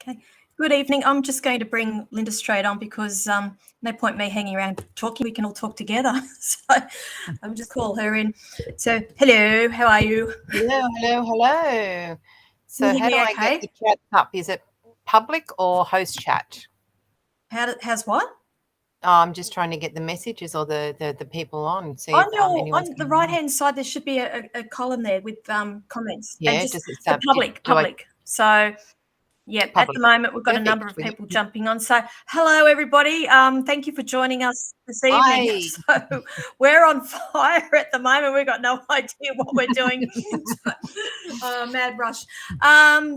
Okay. Good evening. I'm just going to bring Linda straight on because no point me hanging around talking. We can all talk together. So I'm just call her in. So hello, how are you? Hello. So Can you how hear do me I get okay? the chat up? Is it public or host chat? How's what? I'm just trying to get the messages or the people on, see if anyone's On the coming right on. hand side there should be a column there with comments and Yeah, just does it the start? public. So yeah, at the Public? moment we've got a number Perfect. of people jumping on. So hello everybody. Thank you for joining us this evening. Hi. So we're on fire at the moment. We've got no idea what we're doing. Mad rush.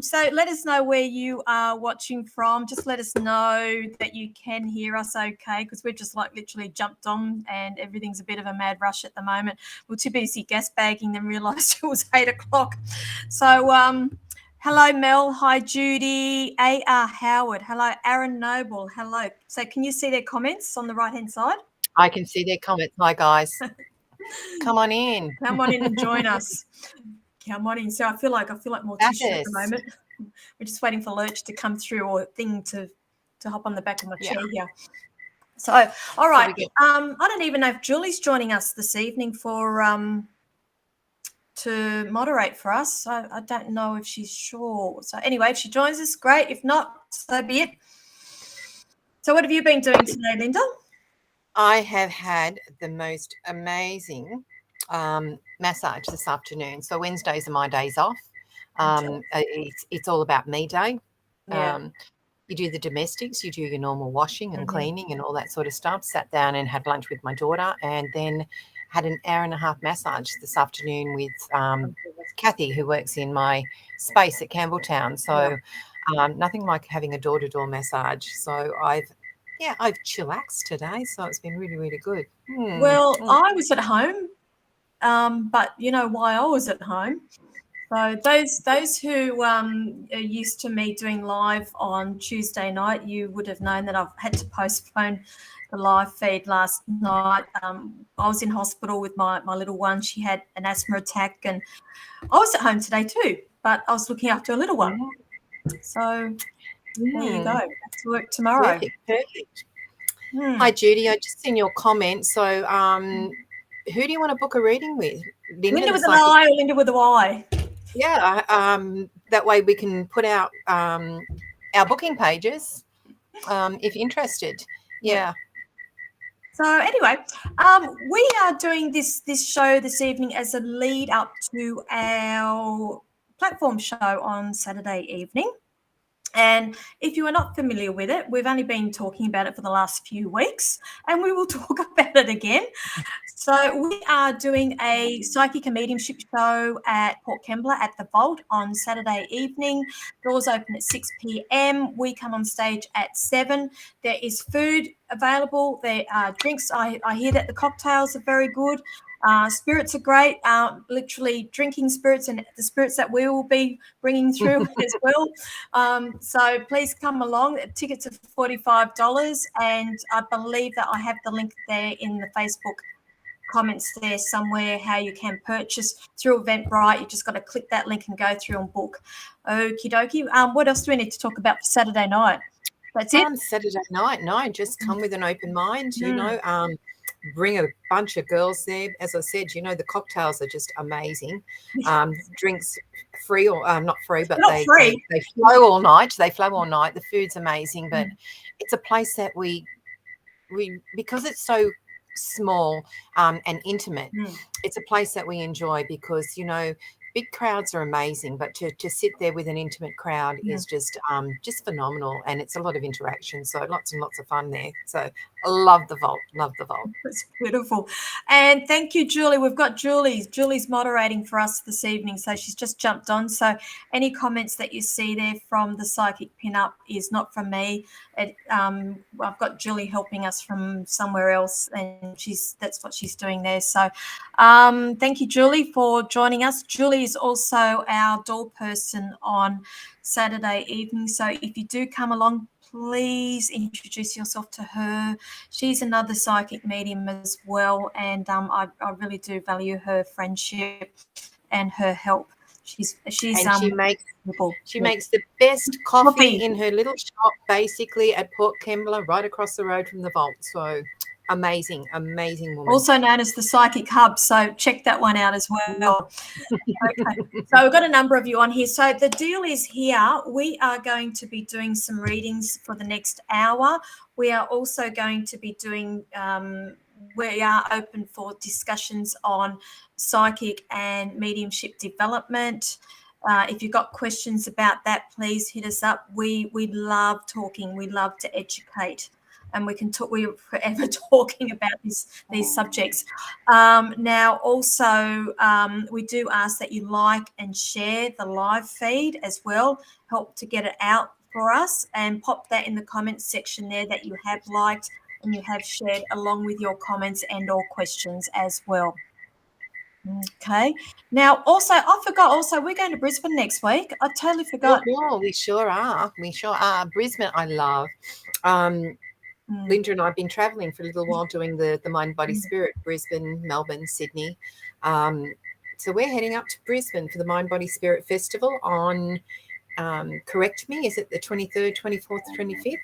So let us know where you are watching from. Just let us know that you can hear us okay, because we're just like literally jumped on and everything's a bit of a mad rush at the moment. We're too busy gas bagging then realised it was 8 o'clock. So hello, Mel. Hi, Judy. A.R. Howard. Hello, Aaron Noble. Hello. So can you see their comments on the right-hand side? I can see their comments. Hi guys. Come on in. Come on in and join us. Come on in. So I feel like Morticia at the moment. We're just waiting for Lurch to come through or thing to hop on the back of my chair here. So, all right. I don't even know if Julie's joining us this evening for to moderate for us. I don't know if she's sure. So anyway, if she joins us, great. If not, so be it. So what have you been doing today, Linda? I have had the most amazing massage this afternoon. So Wednesdays are my days off. It's all about me day. Yeah. You do the domestics, you do your normal washing and cleaning and all that sort of stuff. Sat down and had lunch with my daughter and then had an hour and a half massage this afternoon with Kathy, who works in my space at Campbelltown. So nothing like having a door-to-door massage. So I've chillaxed today. So it's been really, really good. Well, I was at home, but you know why I was at home? So those who are used to me doing live on Tuesday night, you would have known that I've had to postpone the live feed last night. I was in hospital with my little one. She had an asthma attack, and I was at home today too, but I was looking after a little one. So there you go. Back to work tomorrow. Perfect. Hi, Judy. I just seen your comment. So who do you want to book a reading with? Linda with an I or Linda with a Y? Yeah, that way we can put out our booking pages if you're interested. Yeah. So anyway, we are doing this show this evening as a lead up to our platform show on Saturday evening. And if you are not familiar with it, we've only been talking about it for the last few weeks, and we will talk about it again. So we are doing a psychic and mediumship show at Port Kembla at the Vault on Saturday evening. Doors open at 6 p.m. We come on stage at 7. There is food available. There are drinks. I hear that the cocktails are very good. Spirits are great, literally drinking spirits and the spirits that we will be bringing through as well. So please come along. Tickets are $45, and I believe that I have the link there in the Facebook comments there somewhere how you can purchase through Eventbrite. You just got to click that link and go through and book. Okie dokie. What else do we need to talk about for Saturday night? That's it? Saturday night, no, just come with an open mind, you know. Bring a bunch of girls there. As I said, you know, the cocktails are just amazing. Drinks free or not free, but they flow all night. They flow all night. The food's amazing, but it's a place that we because it's so small and intimate, it's a place that we enjoy because, you know, big crowds are amazing, but to sit there with an intimate crowd is just phenomenal, and it's a lot of interaction, so lots and lots of fun there. So I love the Vault. It's beautiful. And thank you, Julie. We've got Julie's moderating for us this evening, so she's just jumped on. So any comments that you see there from the psychic pin-up is not from me. I've got Julie helping us from somewhere else, and that's what she's doing there. So thank you, Julie, for joining us. Julie is also our door person on Saturday evening, so if you do come along, please introduce yourself to her. She's another psychic medium as well, and I really do value her friendship and her help. She's And she makes people. the best coffee Coffee. in her little shop, basically at Port Kembla, right across the road from the vault. So amazing woman. Also known as the Psychic Hub. So check that one out as well. Okay. So we've got a number of you on here. So the deal is here, we are going to be doing some readings for the next hour. We are also going to be doing, we are open for discussions on psychic and mediumship development. If you've got questions about that, please hit us up. We love talking. We love to educate. And we can talk. We're forever talking about these subjects. Now, also, we do ask that you like and share the live feed as well. Help to get it out for us, and pop that in the comments section there that you have liked and you have shared, along with your comments and/or questions as well. Okay. Now, also, I forgot. Also, we're going to Brisbane next week. I totally forgot. Oh, we sure are. Brisbane, I love. Lynda and I have been traveling for a little while doing the Mind, Body, Spirit, Brisbane, Melbourne, Sydney. So we're heading up to Brisbane for the Mind, Body, Spirit Festival on, correct me, is it the 23rd, 24th, 25th?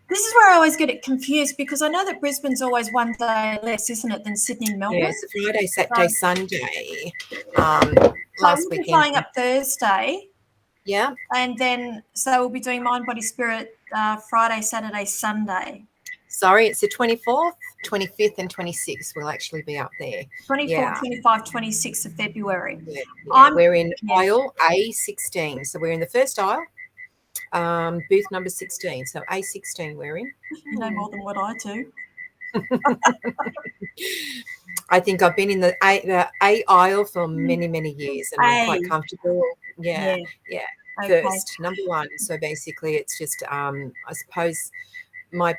This is where I always get it confused, because I know that Brisbane's always one day less, isn't it, than Sydney and Melbourne? Yes, Friday, Saturday, Sunday. So Last we'll be weekend. flying up Thursday. Yeah. And then, so we'll be doing Mind, Body, Spirit Friday, Saturday, Sunday. Sorry, it's the 24th, 25th and 26th. We'll actually be up there. 24th, 25th, 26th of February. Yeah. We're in aisle A16. So we're in the first aisle, booth number 16. So A16 we're in. You know more than what I do. I think I've been in the A aisle for many, many years, and I'm quite comfortable. Yeah. Okay. First, number one. So basically, it's just, I suppose, my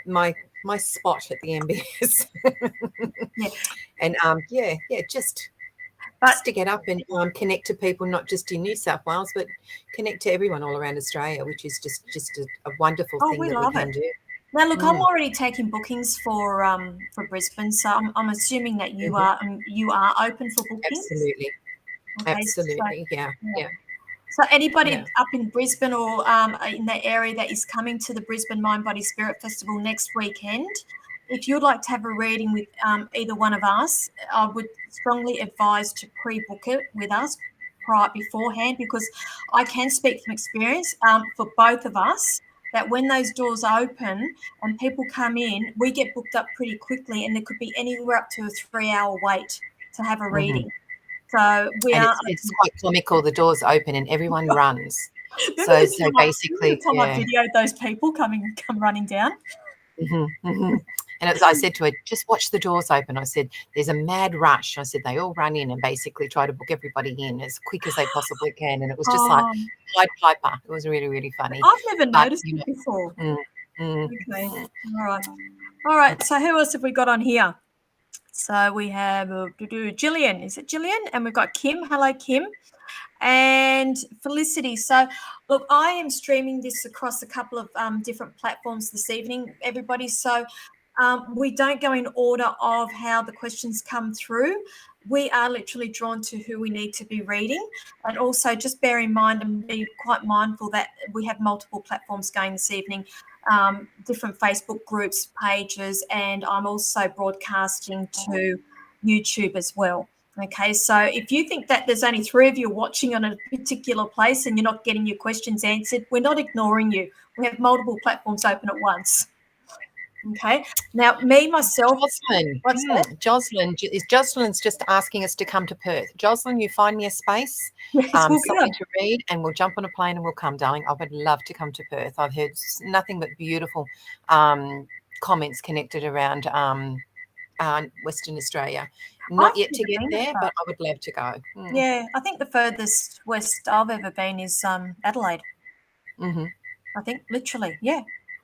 spot at the MBS. And just to get up and connect to people, not just in New South Wales, but connect to everyone all around Australia, which is just a wonderful thing that we can do. Now, look, I'm already taking bookings for Brisbane, so I'm assuming that you are open for bookings. Absolutely, okay, absolutely, so, yeah. So anybody up in Brisbane or in that area that is coming to the Brisbane Mind, Body, Spirit Festival next weekend, if you'd like to have a reading with either one of us, I would strongly advise to pre-book it with us beforehand, because I can speak from experience for both of us, that when those doors open and people come in, we get booked up pretty quickly, and there could be anywhere up to a 3-hour wait to have a reading. So it's quite comical. The doors open and everyone runs. so basically, I videoed those people come running down. And as I said to her, just watch the doors open. I said, there's a mad rush. I said, they all run in and basically try to book everybody in as quick as they possibly can. And it was just like Pied Piper. It was really, really funny. I've never noticed it before. Okay. All right. So who else have we got on here? So we have Jillian. Is it Jillian? And we've got Kim. Hello, Kim. And Felicity. So, look, I am streaming this across a couple of different platforms this evening, everybody. So we don't go in order of how the questions come through. We are literally drawn to who we need to be reading. And also just bear in mind and be quite mindful that we have multiple platforms going this evening, different Facebook groups, pages, and I'm also broadcasting to YouTube as well. Okay, so if you think that there's only 3 of you watching on a particular place and you're not getting your questions answered, we're not ignoring you. We have multiple platforms open at once. Okay. Now, myself. Jocelyn's just asking us to come to Perth. Jocelyn, you find me a space, something to read, and we'll jump on a plane and we'll come, darling. I would love to come to Perth. I've heard nothing but beautiful comments connected around Western Australia. Not yet to get there, but I would love to go. Yeah, I think the furthest west I've ever been is Adelaide. I think literally,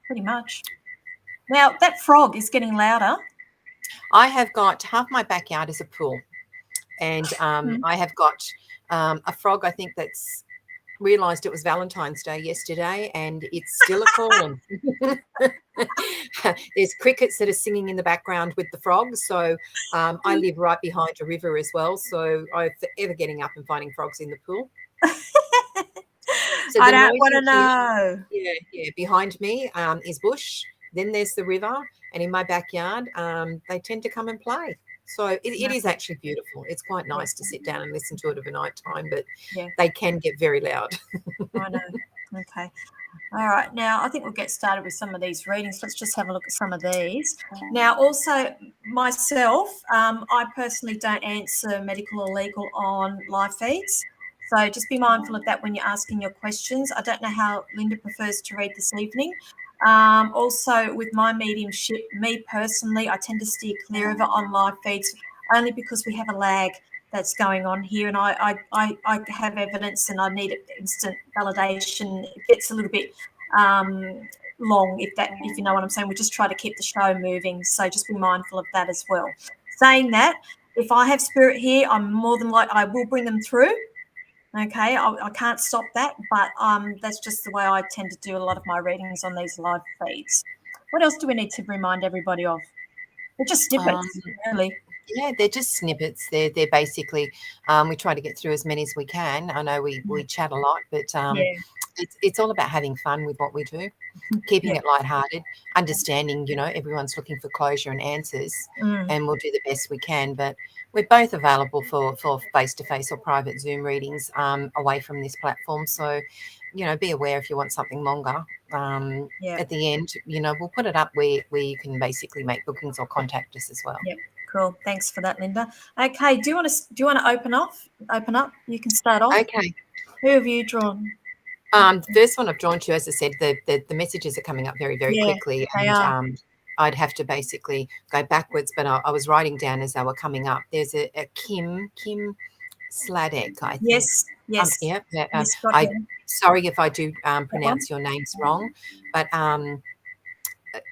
pretty much. Now, that frog is getting louder. I have got half my backyard is a pool, and I have got a frog, I think, that's realised it was Valentine's Day yesterday, and it's still a calling. There's crickets that are singing in the background with the frogs. So I live right behind a river as well, so I'm forever getting up and finding frogs in the pool. So I the don't noise want you to hear, know. yeah, behind me is bush. Then there's the river, and in my backyard, they tend to come and play. So it is actually beautiful. It's quite nice to sit down and listen to it of a night time, but Yeah, they can get very loud. I know. Okay. All right. Now, I think we'll get started with some of these readings. Let's just have a look at some of these. Now, also myself, I personally don't answer medical or legal on live feeds. So just be mindful of that when you're asking your questions. I don't know how Linda prefers to read this evening. Also, with my mediumship, me personally, I tend to steer clear of it on live feeds only because we have a lag that's going on here, and I have evidence and I need instant validation. It gets a little bit long, if you know what I'm saying. We just try to keep the show moving, so just be mindful of that as well. Saying that, if I have spirit here, I'm more than likely I will bring them through. Okay, I can't stop that, but that's just the way I tend to do a lot of my readings on these live feeds. What else do we need to remind everybody of? They're just snippets, really. Yeah, they're just snippets. They're basically we try to get through as many as we can. I know we chat a lot, but it's all about having fun with what we do, keeping it lighthearted, understanding, everyone's looking for closure and answers, and we'll do the best we can. But we're both available for face-to-face or private Zoom readings away from this platform. So, be aware if you want something longer. At the end, we'll put it up where you can basically make bookings or contact us as well. Yep. Cool. Thanks for that, Linda. Okay. Do you want to open up? You can start off. Okay. Who have you drawn? The first one I've drawn to, as I said, the messages are coming up very, very quickly, and I'd have to basically go backwards, but I was writing down as they were coming up. There's a Kim Sladek, I think. Yes. Sorry if I do pronounce your names wrong, but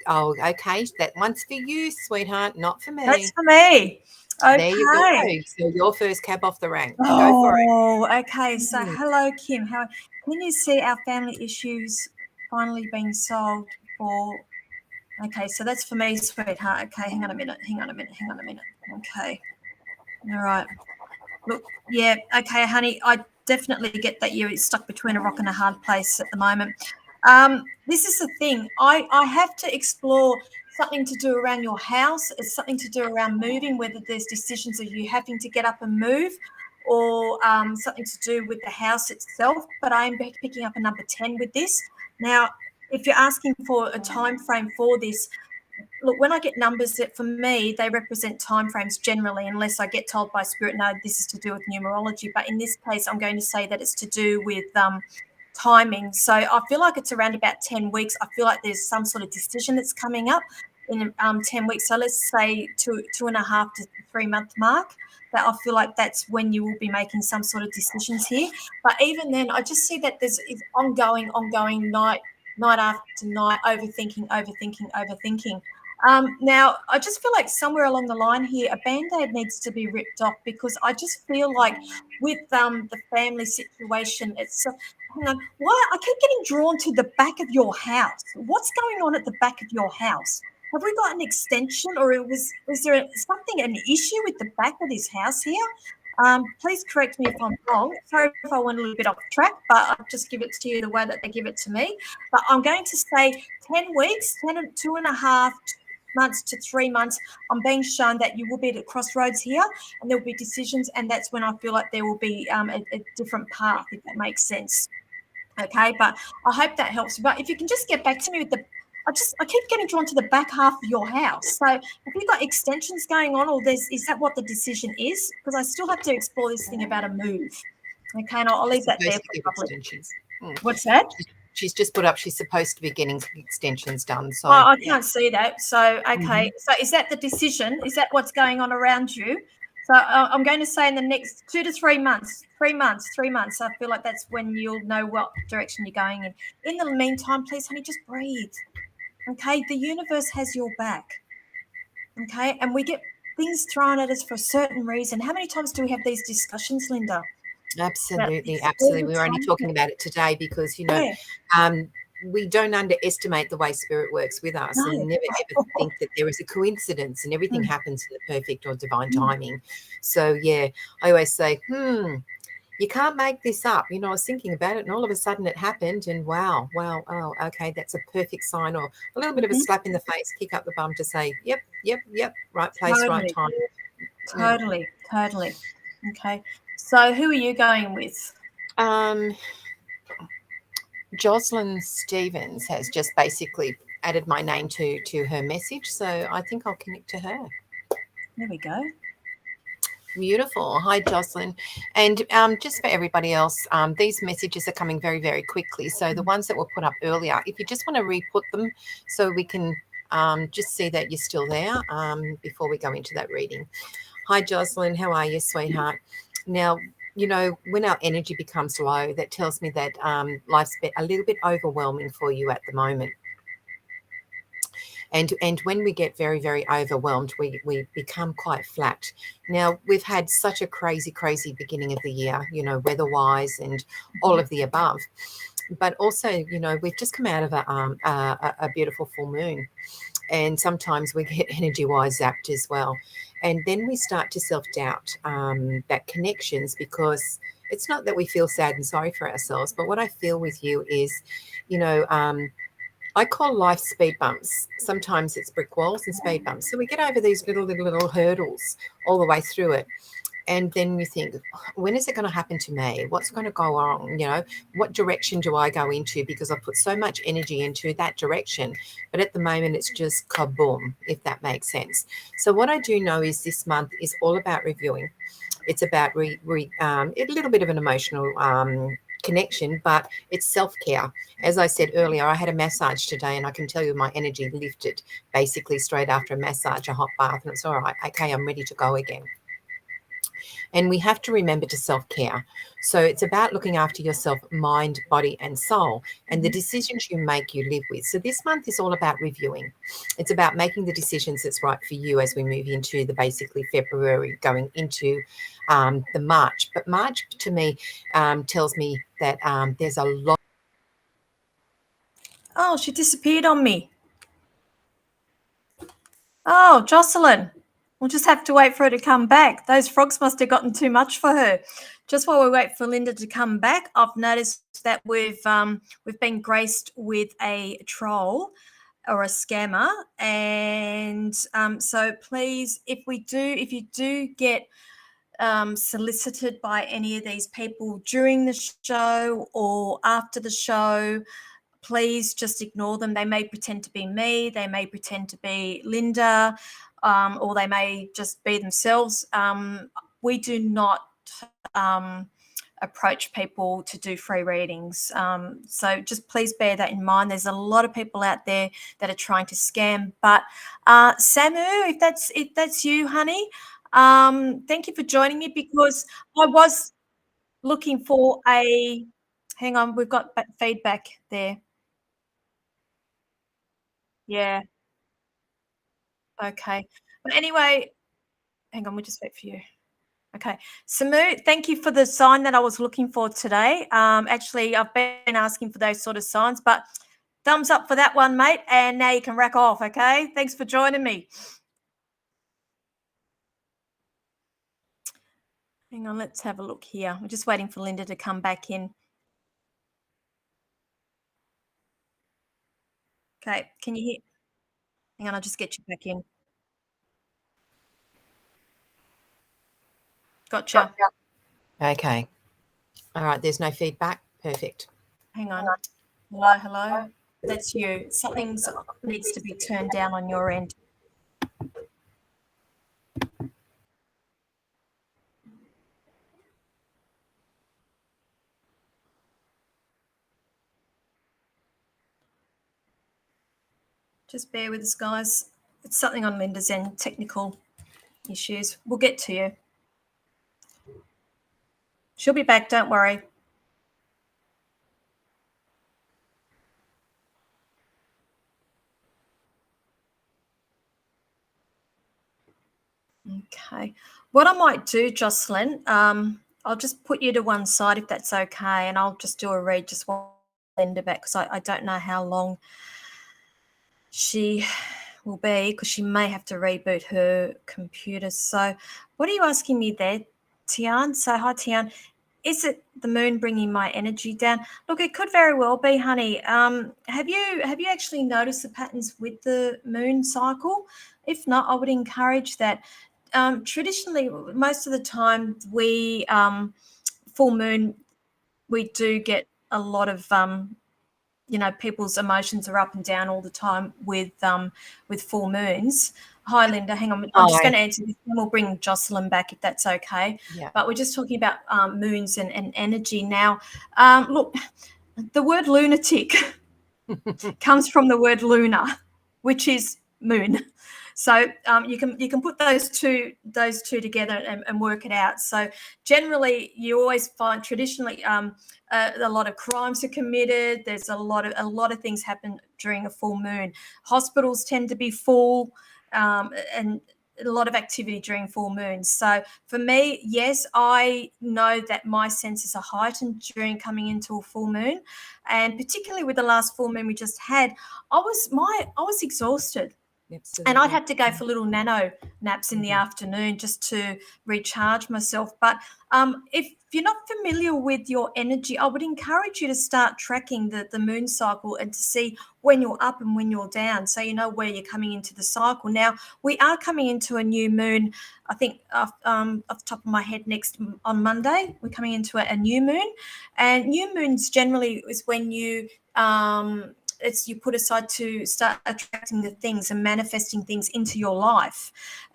okay, that one's for you, sweetheart, not for me. That's for me. Okay. There you go. So your first cab off the rank. Oh, go for it. Okay. So hello, Kim. Can you see our family issues finally being solved for? Okay, so that's for me, sweetheart. Okay, hang on a minute. Okay. All right. Look, yeah, okay, honey, I definitely get that you're stuck between a rock and a hard place at the moment. This is the thing. I have to explore something to do around your house. It's something to do around moving, whether there's decisions of you having to get up and move or something to do with the house itself. But I am picking up a number 10 with this. Now, if you're asking for a time frame for this, look, when I get numbers that for me, they represent timeframes generally, unless I get told by spirit, no, this is to do with numerology. But in this case, I'm going to say that it's to do with timing. So I feel like it's around about 10 weeks. I feel like there's some sort of decision that's coming up in 10 weeks. So let's say 2.5 to 3 month mark. That I feel like that's when you will be making some sort of decisions here. But even then, I just see that there's ongoing night after night, overthinking. Now, I just feel like somewhere along the line here, a Band-Aid needs to be ripped off, because I just feel like with the family situation, it's hang on, why I keep getting drawn to the back of your house. What's going on at the back of your house? Have we got an extension, or was there an issue with the back of this house here? Please correct me if I'm wrong. Sorry if I went a little bit off track, but I'll just give it to you the way that they give it to me. But I'm going to say 10 weeks, 2.5 months to 3 months. I'm being shown that you will be at a crossroads here, and there will be decisions, and that's when I feel like there will be a different path, if that makes sense. Okay, but I hope that helps. But if you can just get back to me with I keep getting drawn to the back half of your house. So have you got extensions going on, or is that what the decision is? Because I still have to explore this thing about a move. Okay, and I'll leave that there for extensions. What's that? She's just put up, she's supposed to be getting extensions done. So I can't see that. So, okay. So is that the decision? Is that what's going on around you? So I'm going to say in the next 2 to 3 months, 3 months. I feel like that's when you'll know what direction you're going in. In the meantime, please, honey, just breathe. Okay, the universe has your back. Okay, and we get things thrown at us for a certain reason. How many times do we have these discussions, Linda? Absolutely. We were only talking about it today because, we don't underestimate the way spirit works with us, and never ever think that there is a coincidence and everything happens in the perfect or divine timing. So, I always say, you can't make this up. I was thinking about it, and all of a sudden it happened, and wow, oh, okay, that's a perfect sign, or a little bit of a slap in the face, kick up the bum to say, yep, right place, right time. Totally. Okay. So who are you going with? Jocelyn Stevens has just basically added my name to her message, so I think I'll connect to her. There we go. Beautiful. Hi, Jocelyn. And just for everybody else, these messages are coming very, very quickly. So the ones that were put up earlier, if you just want to re-put them so we can just see that you're still there before we go into that reading. Hi, Jocelyn. How are you, sweetheart? Now, when our energy becomes low, that tells me that life's a little bit overwhelming for you at the moment. And when we get very, very overwhelmed, we become quite flat. Now, we've had such a crazy beginning of the year, weather-wise and all of the above. But also, we've just come out of a beautiful full moon. And sometimes we get energy-wise zapped as well. And then we start to self-doubt that connections, because it's not that we feel sad and sorry for ourselves, but what I feel with you is, I call life speed bumps. Sometimes it's brick walls and speed bumps. So we get over these little hurdles all the way through it. And then you think, when is it going to happen to me? What's going to go wrong? What direction do I go into? Because I put so much energy into that direction. But at the moment, it's just kaboom, if that makes sense. So what I do know is this month is all about reviewing. It's about a little bit of an emotional connection, but it's self-care. As I said earlier, I had a massage today, and I can tell you my energy lifted basically straight after a massage, a hot bath, and it's all right. Okay, I'm ready to go again. And we have to remember to self-care. So it's about looking after yourself, mind, body, and soul, and the decisions you make, you live with. So this month is all about reviewing. It's about making the decisions that's right for you as we move into the basically February, going into the March. But March to me tells me that there's a lot. Oh, she disappeared on me. Oh, Jocelyn. We'll just have to wait for her to come back. Those frogs must have gotten too much for her. Just while we wait for Lynda to come back, I've noticed that we've been graced with a troll or a scammer, and so please, if you do get solicited by any of these people during the show or after the show, please just ignore them. They may pretend to be me, they may pretend to be Lynda, or they may just be themselves. We do not approach people to do free readings. So just please bear that in mind. There's a lot of people out there that are trying to scam. But Samu, if that's you, honey, thank you for joining me, because I was looking for a. Hang on, we've got feedback there. Yeah. Okay. But anyway, hang on, we'll just wait for you. Okay. Samu, thank you for the sign that I was looking for today. Actually, I've been asking for those sort of signs, but thumbs up for that one, mate. And now you can rack off, okay? Thanks for joining me. Hang on, let's have a look here. We're just waiting for Lynda to come back in. Okay, can you hear? Hang on, I'll just get you back in. Gotcha. Okay. All right, there's no feedback. Perfect. Hang on. Hello. That's you. Something needs to be turned down on your end. Just bear with us, guys. It's something on Lynda's end, technical issues. We'll get to you. She'll be back, don't worry. Okay. What I might do, Jocelyn, I'll just put you to one side if that's okay, and I'll just do a read just while Lynda back, because I don't know how long she will be, because she may have to reboot her computer. So what are you asking me there, Tian? So hi, Tian. is it the moon bringing my energy down? Look, it could very well be, honey. Have you actually noticed the patterns with the moon cycle? If not, I would encourage that. Traditionally, most of the time, we full moon, we do get a lot of people's emotions are up and down all the time with full moons. Hi, Linda. Hang on. I'm just going to answer this, and we'll bring Jocelyn back if that's okay. Yeah. But we're just talking about moons and energy now. Look, the word lunatic comes from the word lunar, which is moon. So you can put those two together and work it out. So generally, you always find traditionally a lot of crimes are committed. There's a lot of things happen during a full moon. Hospitals tend to be full, and a lot of activity during full moons. So for me, yes, I know that my senses are heightened during coming into a full moon, and particularly with the last full moon we just had, I was exhausted. Absolutely. And I'd have to go for little nano naps in the afternoon just to recharge myself. But if you're not familiar with your energy, I would encourage you to start tracking the moon cycle and to see when you're up and when you're down, so you know where you're coming into the cycle. Now, we are coming into a new moon, I think, off the top of my head, on Monday. We're coming into a new moon. And new moons generally is when you you put aside to start attracting the things and manifesting things into your life,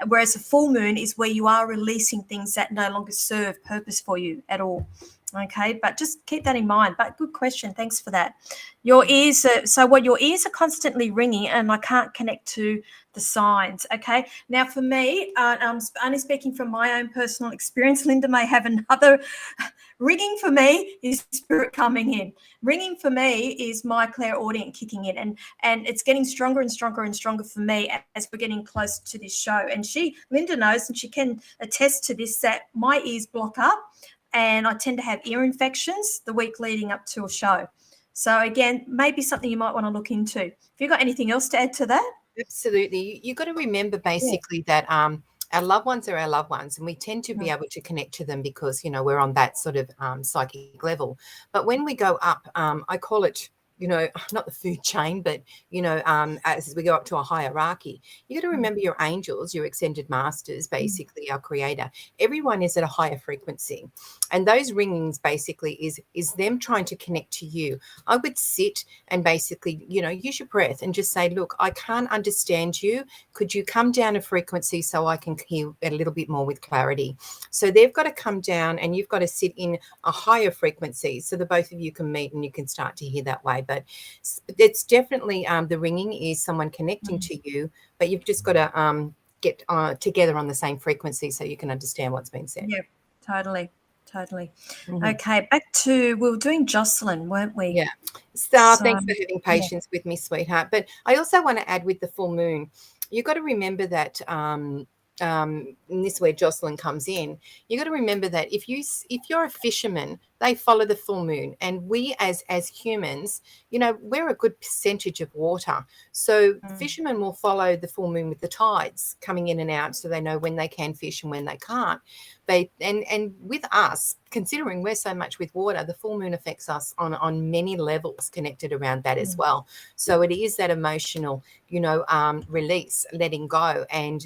whereas a full moon is where you are releasing things that no longer serve purpose for you at all. Okay, but just keep that in mind. But good question, thanks for that. Your ears your ears are constantly ringing, and I can't connect to the signs. Okay, now for me, I'm only speaking from my own personal experience. Linda may have another. Ringing for me is spirit coming in. Ringing for me is my clairaudient kicking in, and it's getting stronger and stronger and stronger for me as we're getting close to this show. And Linda knows, and she can attest to this, that my ears block up, and I tend to have ear infections the week leading up to a show. So again, maybe something you might want to look into. Have you got anything else to add to that? Absolutely. You got to remember basically that our loved ones are our loved ones, and we tend to be able to connect to them because, we're on that sort of psychic level. But when we go up, I call it, not the food chain, but, as we go up to a hierarchy, you got to remember your angels, your ascended masters, basically our creator. Everyone is at a higher frequency. And those ringings basically is them trying to connect to you. I would sit and basically, use your breath and just say, look, I can't understand you. Could you come down a frequency so I can hear a little bit more with clarity? So they've got to come down, and you've got to sit in a higher frequency so the both of you can meet and you can start to hear that way. But it's definitely the ringing is someone connecting to you, but you've just got to get together on the same frequency so you can understand what's being said. Yeah, totally. Okay, back to, we were doing Jocelyn, weren't we? Yeah. So thanks for having patience with me, sweetheart. But I also want to add with the full moon, you've got to remember that and this is where Jocelyn comes in. You got to remember that if you're a fisherman, they follow the full moon, and we as humans, we're a good percentage of water. So fishermen will follow the full moon with the tides coming in and out, so they know when they can fish and when they can't. And with us, considering we're so much with water, the full moon affects us on many levels connected around that as well. So it is that emotional, release, letting go. And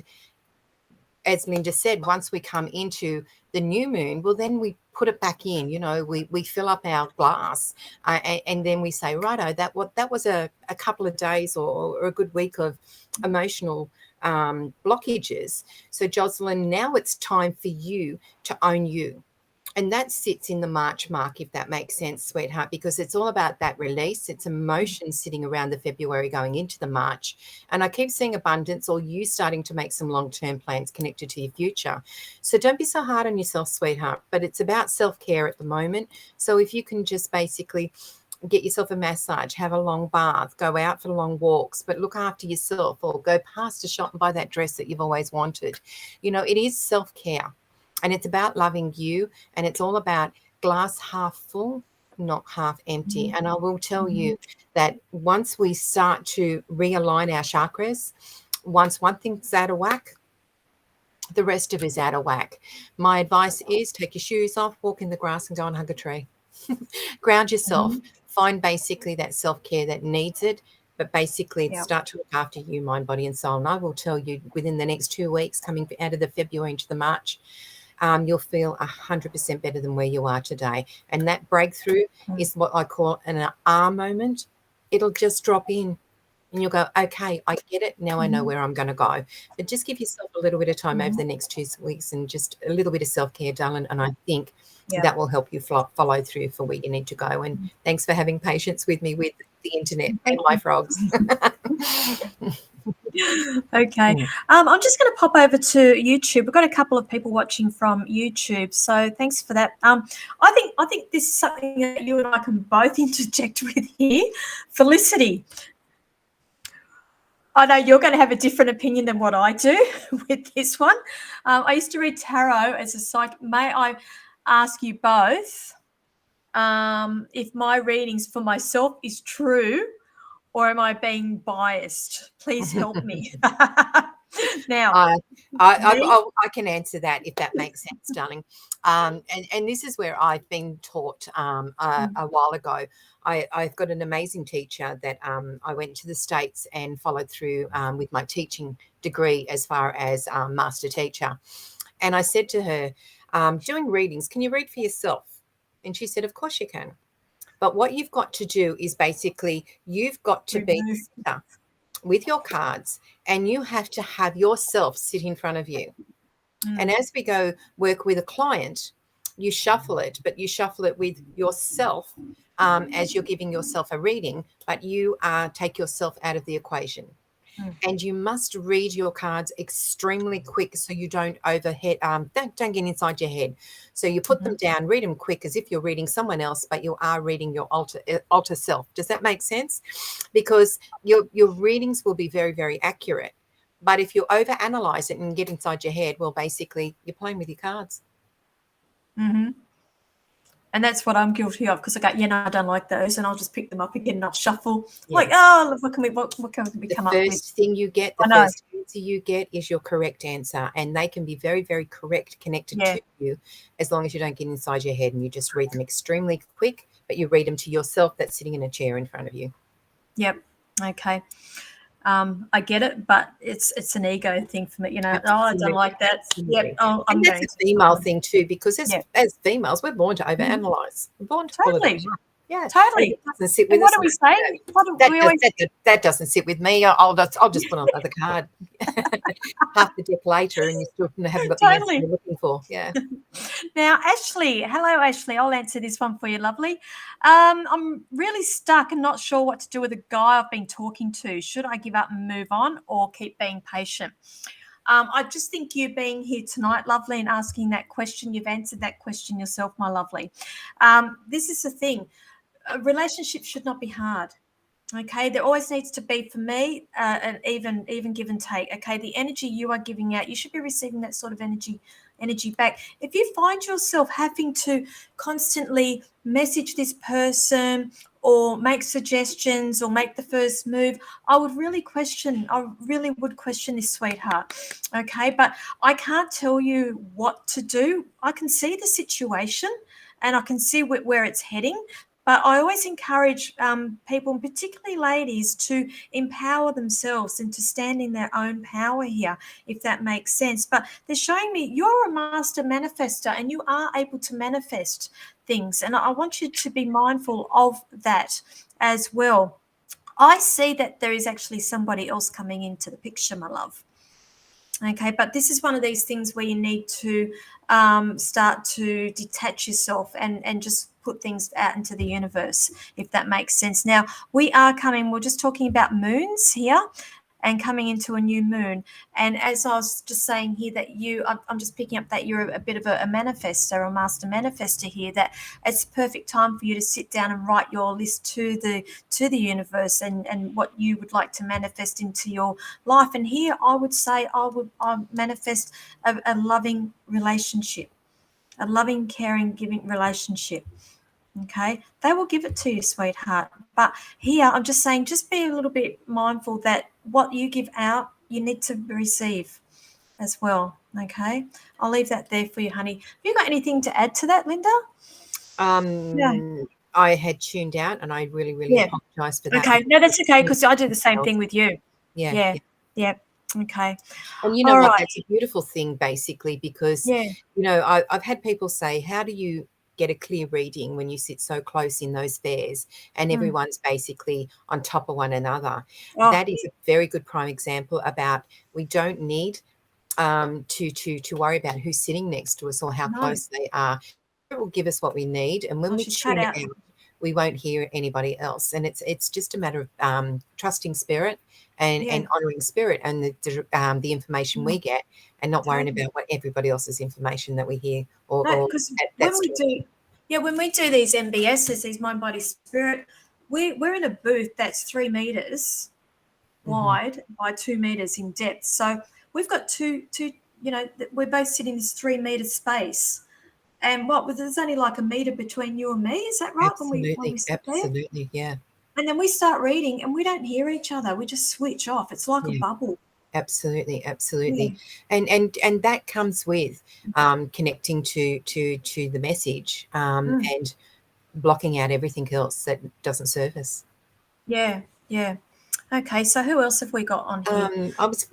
as Linda said, once we come into the new moon, well, then we put it back in, we fill up our glass and then we say, righto, that was a couple of days or a good week of emotional blockages. So Jocelyn, now it's time for you to own you. And that sits in the March mark, if that makes sense, sweetheart, because it's all about that release. It's emotion sitting around the February going into the March. And I keep seeing abundance, or you starting to make some long-term plans connected to your future. So don't be so hard on yourself, sweetheart, but it's about self-care at the moment. So if you can just basically get yourself a massage, have a long bath, go out for long walks, but look after yourself, or go past a shop and buy that dress that you've always wanted. It is self-care. And it's about loving you, and it's all about glass half full, not half empty. And I will tell you that once we start to realign our chakras, once one thing's out of whack, the rest of it is out of whack. My advice is take your shoes off, walk in the grass and go and hug a tree. Ground yourself. Find basically that self-care that needs it, but basically start to look after you, mind, body and soul. And I will tell you, within the next 2 weeks, coming out of the February into the March, you'll feel 100% better than where you are today. And that breakthrough is what I call an aha moment. It'll just drop in and you'll go, okay, I get it. Now I know where I'm going to go. But just give yourself a little bit of time over the next 2 weeks and just a little bit of self-care, darling. And I think that will help you follow through for where you need to go. And thanks for having patience with me with the internet and my frogs. Okay. I'm just going to pop over to YouTube. We've got a couple of people watching from YouTube, so thanks for that. I think this is something that you and I can both interject with here. Felicity, I know you're going to have a different opinion than what I do with this one. I used to read tarot as a psych. May I ask you both if my readings for myself is true, or am I being biased? Please help me. Now, I can answer that if that makes sense, darling. And this is where I've been taught a while ago. I've got an amazing teacher that I went to the States and followed through with my teaching degree as far as master teacher. And I said to her, doing readings, can you read for yourself? And she said, of course you can. But what you've got to do is basically you've got to be with your cards and you have to have yourself sit in front of you. And as we go work with a client, you shuffle it, but you shuffle it with yourself as you're giving yourself a reading, but you take yourself out of the equation. And you must read your cards extremely quick so you don't overhead, don't get inside your head. So you put them down, read them quick as if you're reading someone else, but you are reading your alter self. Does that make sense? Because your readings will be very, very accurate. But if you overanalyze it and get inside your head, well, basically you're playing with your cards. And that's what I'm guilty of, because I go, no, I don't like those, and I'll just pick them up again and I'll shuffle. Like, what can we come up with? The first thing you get, the first answer you get is your correct answer, and they can be very, very correct, connected to you, as long as you don't get inside your head and you just read them extremely quick, but you read them to yourself that's sitting in a chair in front of you. Yep. Okay. I get it, but it's an ego thing for me, I don't like that. Yep, and that's a female thing too, because as females, we're born to overanalyze. We're born to totally. Yeah, totally. It doesn't sit with us. What do we say? That doesn't sit with me. I'll just put on another card. Half the deck later, and you still haven't got the answer you're looking for. Yeah. Now, Ashley, hello, Ashley. I'll answer this one for you, lovely. I'm really stuck and not sure what to do with a guy I've been talking to. Should I give up and move on, or keep being patient? I just think you being here tonight, lovely, and asking that question, you've answered that question yourself, my lovely. This is the thing. A relationship should not be hard. Okay, there always needs to be, for me, an even give and take. Okay, the energy you are giving out, you should be receiving that sort of energy back. If you find yourself having to constantly message this person or make suggestions or make the first move, I really would question this, sweetheart. Okay, but I can't tell you what to do. I can see the situation and I can see where it's heading. But I always encourage people, and particularly ladies, to empower themselves and to stand in their own power here, if that makes sense. But they're showing me you're a master manifester and you are able to manifest things. And I want you to be mindful of that as well. I see that there is actually somebody else coming into the picture, my love. Okay, but this is one of these things where you need to start to detach yourself and just put things out into the universe, if that makes sense. Now, we're just talking about moons here and coming into a new moon. And as I was just saying here, that I'm just picking up that you're a bit of a manifestor, a master manifestor here, that it's the perfect time for you to sit down and write your list to the universe and what you would like to manifest into your life. And here I would say I manifest a loving relationship, a loving, caring, giving relationship. Okay, they will give it to you, sweetheart. But here I'm just saying, just be a little bit mindful that what you give out, you need to receive as well. Okay, I'll leave that there for you, honey. Have you got anything to add to that, Linda? Yeah. I had tuned out, and I really, really Yeah. apologise for that. Okay. No, that's okay, because I do the same thing with you. Yeah, Yeah. yeah. Yeah. Okay. And you know All what? right. That's a beautiful thing, basically, because, Yeah. you know, I've had people say, how do you get a clear reading when you sit so close in those fairs and everyone's basically on top of one another? Oh, That is a very good prime example about we don't need to worry about who's sitting next to us or how no. close they are. It will give us what we need, and when Oh, we she's cut tune it out. out, we won't hear anybody else. And it's just a matter of trusting spirit and Yeah. honoring spirit and the information we get, and not worrying Totally. about what everybody else's information that we hear No, or because when that's we true. do, yeah, when we do these MBSs, these mind, body, spirit, we're in a booth that's 3 meters wide by 2 meters in depth. So we've got two. We're both sitting in this 3 meter space. And there's only like a meter between you and me. Is that right? When we Absolutely, sit there, absolutely, yeah. and then we start reading, and we don't hear each other. We just switch off. It's like a Yeah. bubble. Absolutely, Yeah. absolutely, and that comes with connecting to the message and blocking out everything else that doesn't serve us. Yeah. Yeah. Okay. So who else have we got on here? I was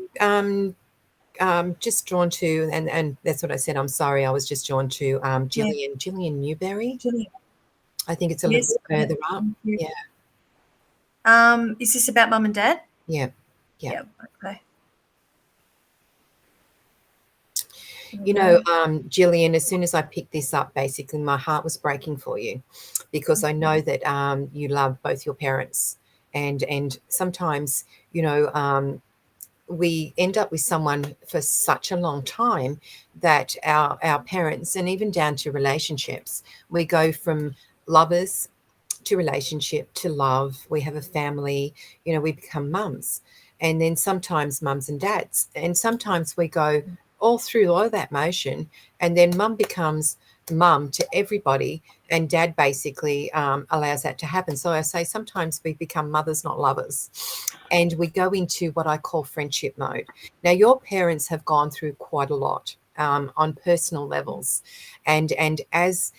just drawn to, and that's what I said. I'm sorry, I was just drawn to Yeah. Gillian Newberry. Julie. I think it's a little Yes. bit further up. Thank you. Yeah, Is this about mum and dad? yeah, yeah. Yeah. Okay. You know, Gillian, as soon as I picked this up, basically my heart was breaking for you, because I know that you love both your parents, and sometimes, you know, we end up with someone for such a long time that our parents, and even down to relationships, we go from lovers to relationship to love. We have a family, you know, we become mums, and then sometimes mums and dads, and sometimes we go all through all of that motion, and then mum becomes mum to everybody, and dad basically allows that to happen. So I say sometimes we become mothers, not lovers, and we go into what I call friendship mode. Now, your parents have gone through quite a lot on personal levels, and as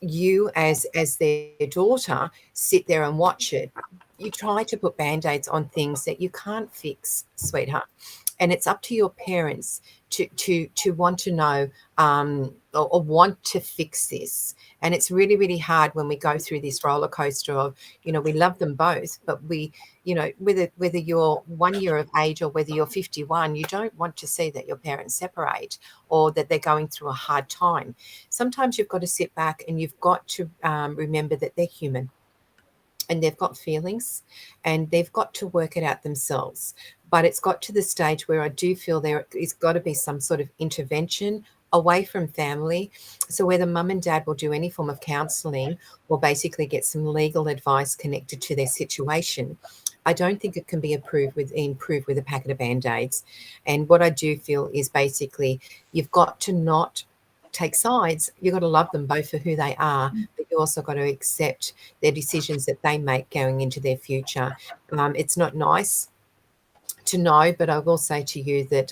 you as their daughter sit there and watch it, you try to put band-aids on things that you can't fix, sweetheart, and it's up to your parents to want to know or want to fix this. And it's really, really hard when we go through this roller coaster of, you know, we love them both, but we, you know, whether you're 1 year of age or whether you're 51, you don't want to see that your parents separate or that they're going through a hard time. Sometimes you've got to sit back and you've got to remember that they're human, and they've got feelings, and they've got to work it out themselves. But it's got to the stage where I do feel there is got to be some sort of intervention away from family. So whether mum and dad will do any form of counselling or basically get some legal advice connected to their situation, I don't think it can be improved with a packet of band-aids. And what I do feel is basically you've got to not take sides. You've got to love them both for who they are, but you also got to accept their decisions that they make going into their future. It's not nice to know, but I will say to you that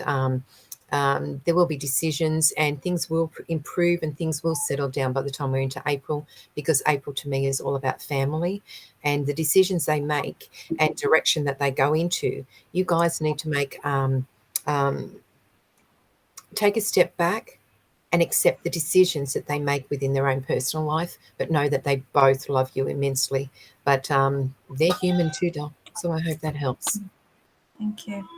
there will be decisions, and things will improve and things will settle down by the time we're into April, because April to me is all about family and the decisions they make and direction that they go into. You guys need to take a step back and accept the decisions that they make within their own personal life, but know that they both love you immensely. But they're human too, doll. So I hope that helps. Thank you.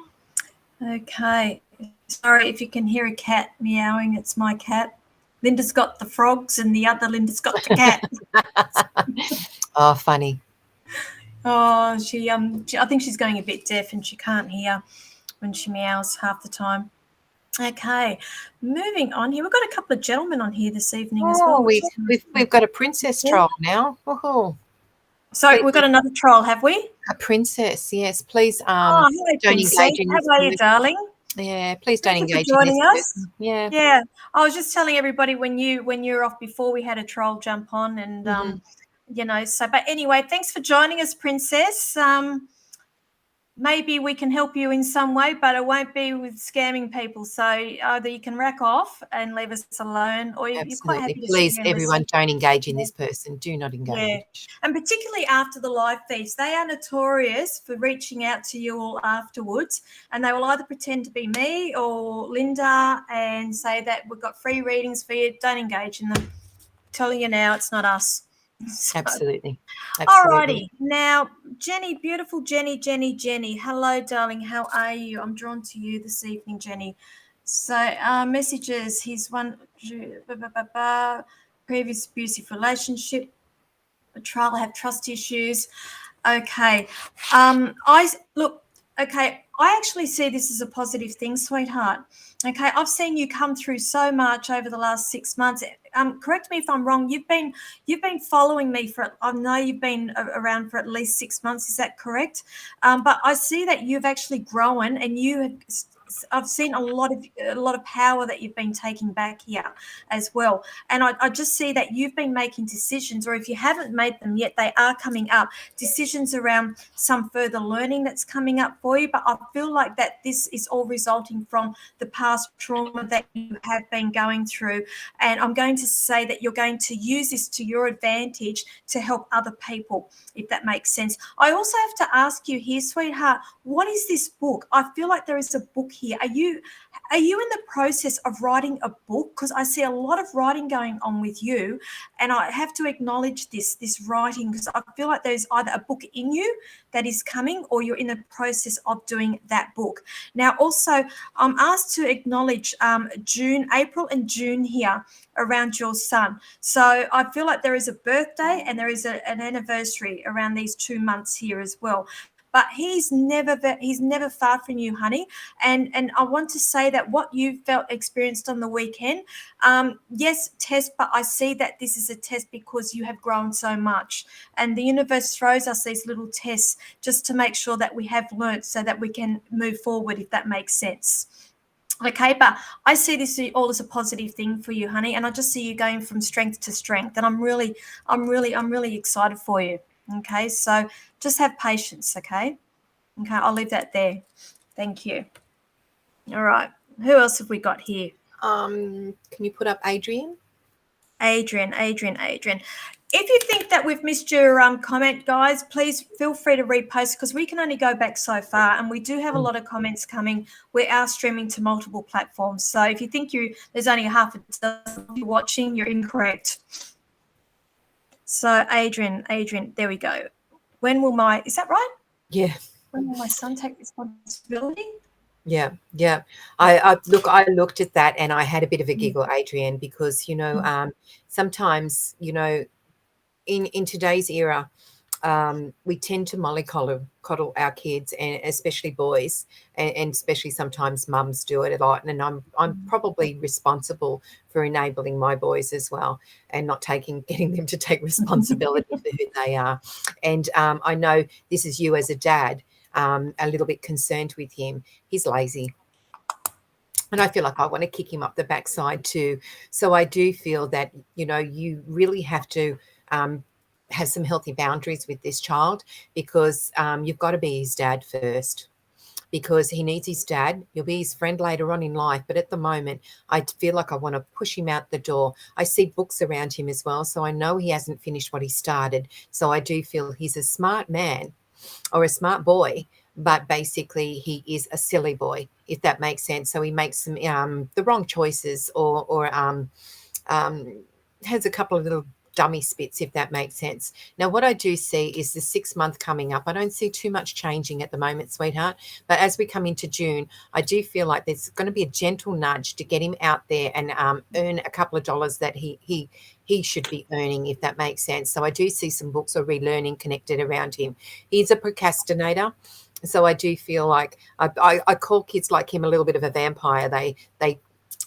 Okay. Sorry if you can hear a cat meowing. It's my cat. Linda's got the frogs, and the other Linda's got the cat. Oh, funny. Oh, I think she's going a bit deaf, and she can't hear when she meows half the time. Okay, moving on here. We've got a couple of gentlemen on here this evening as well. We've got a princess troll now. Oh, so we've got another troll, have we? A princess, yes. Please Hello, don't princess. engage in this. How are you, darling? Yeah, please don't Thank you engage for joining in this. us. Yeah. Yeah. I was just telling everybody when you were off before, we had a troll jump on, and so but anyway, thanks for joining us, princess. maybe we can help you in some way, but it won't be with scamming people. So either you can rack off and leave us alone, or you're quite Absolutely. happy to sit Please, here and everyone, listen. don't engage in this person. Do not engage. Yeah, and particularly after the live feeds, they are notorious for reaching out to you all afterwards, and they will either pretend to be me or Linda and say that we've got free readings for you. Don't engage in them. I'm telling you now, it's not us. So, Absolutely. all righty. Now, Jenny, beautiful Jenny. Hello, darling. How are you? I'm drawn to you this evening, Jenny. So, messages. He's one previous abusive relationship. Trial, have trust issues. Okay. I actually see this as a positive thing, sweetheart. Okay, I've seen you come through so much over the last 6 months. Correct me if I'm wrong. You've been following me for. I know you've been around for at least 6 months. Is that correct? But I see that you've actually grown, and you have. I've seen a lot of power that you've been taking back here as well. And I just see that you've been making decisions, or if you haven't made them yet, they are coming up. Decisions around some further learning that's coming up for you. But I feel like that this is all resulting from the past trauma that you have been going through. And I'm going to say that you're going to use this to your advantage to help other people, if that makes sense. I also have to ask you here, sweetheart, what is this book? I feel like there is a book here. Are you in the process of writing a book? Because I see a lot of writing going on with you, and I have to acknowledge this writing, because I feel like there's either a book in you that is coming, or you're in the process of doing that book. Now, also, I'm asked to acknowledge April and June here around your son. So I feel like there is a birthday and there is an anniversary around these 2 months here as well. But he's never far from you, honey. And I want to say that what you experienced on the weekend, yes, test, but I see that this is a test because you have grown so much. And the universe throws us these little tests just to make sure that we have learnt so that we can move forward, if that makes sense. Okay, but I see this all as a positive thing for you, honey, and I just see you going from strength to strength, and I'm really excited for you. Okay, so just have patience. Okay, I'll leave that there. Thank you. All right, who else have we got here? Can you put up Adrian? Adrian. If you think that we've missed your comment, guys, please feel free to repost, because we can only go back so far, and we do have a lot of comments coming. We are streaming to multiple platforms, so if you think there's only half a dozen of you watching, you're incorrect. So Adrian, there we go. Is that right? Yeah. When will my son take responsibility? Yeah. I looked at that and I had a bit of a giggle, Adrian, because sometimes in today's era, we tend to mollycoddle our kids, and especially boys, and especially sometimes mums do it a lot. And I'm probably responsible for enabling my boys as well, and not getting them to take responsibility for who they are. And I know this is you as a dad, a little bit concerned with him. He's lazy. And I feel like I want to kick him up the backside too. So I do feel that, you really have to have some healthy boundaries with this child, because you've got to be his dad first, because he needs his dad. You'll be his friend later on in life. But at the moment, I feel like I want to push him out the door. I see books around him as well, so I know he hasn't finished what he started. So I do feel he's a smart man, or a smart boy, but basically he is a silly boy, if that makes sense. So he makes some the wrong choices, or has a couple of little dummy spits, if that makes sense. Now, what I do see is the 6 month coming up. I don't see too much changing at the moment, sweetheart. But as we come into June, I do feel like there's going to be a gentle nudge to get him out there and earn a couple of dollars that he should be earning, if that makes sense. So I do see some books or relearning connected around him. He's a procrastinator. So I do feel like I call kids like him a little bit of a vampire. They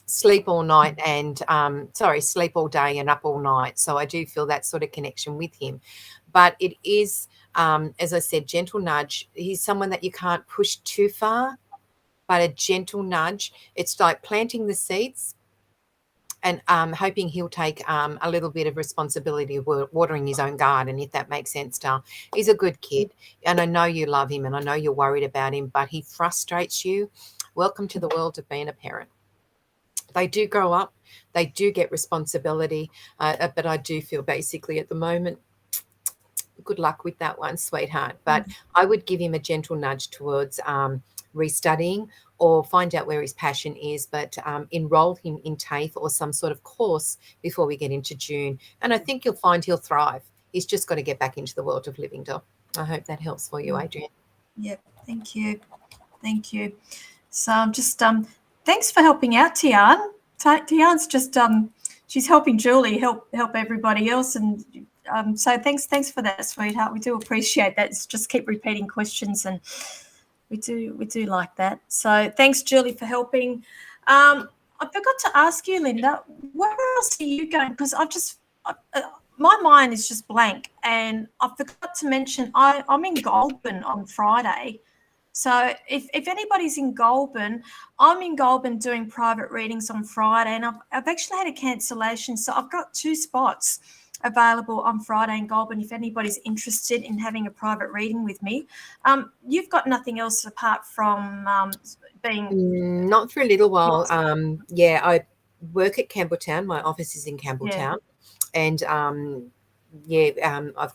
sleep all night and sleep all day and up all night. So I do feel that sort of connection with him. But it is, as I said, gentle nudge. He's someone that you can't push too far, but a gentle nudge. It's like planting the seeds and hoping he'll take a little bit of responsibility of watering his own garden, if that makes sense, Dar. He's a good kid, and I know you love him, and I know you're worried about him, but he frustrates you. Welcome to the world of being a parent. They do grow up, they do get responsibility, but I do feel basically at the moment, good luck with that one, sweetheart. But I would give him a gentle nudge towards restudying, or find out where his passion is, but enroll him in TAFE or some sort of course before we get into June. And I think you'll find he'll thrive. He's just got to get back into the world of living, Doc. I hope that helps for you, Adrian. Yep, thank you. Thank you. So I'm just thanks for helping out, Tian. Tian's just she's helping Julie help everybody else, and so thanks for that, sweetheart. We do appreciate that. Just keep repeating questions, and we do like that. So thanks, Julie, for helping. I forgot to ask you, Linda, where else are you going? Because my mind is just blank, and I forgot to mention I'm in Goulburn on Friday. So if anybody's in Goulburn, I'm in Goulburn doing private readings on Friday, and I've actually had a cancellation. So I've got 2 spots available on Friday in Goulburn if anybody's interested in having a private reading with me. You've got nothing else apart from being... Not for a little while. I work at Campbelltown. My office is in Campbelltown. And I've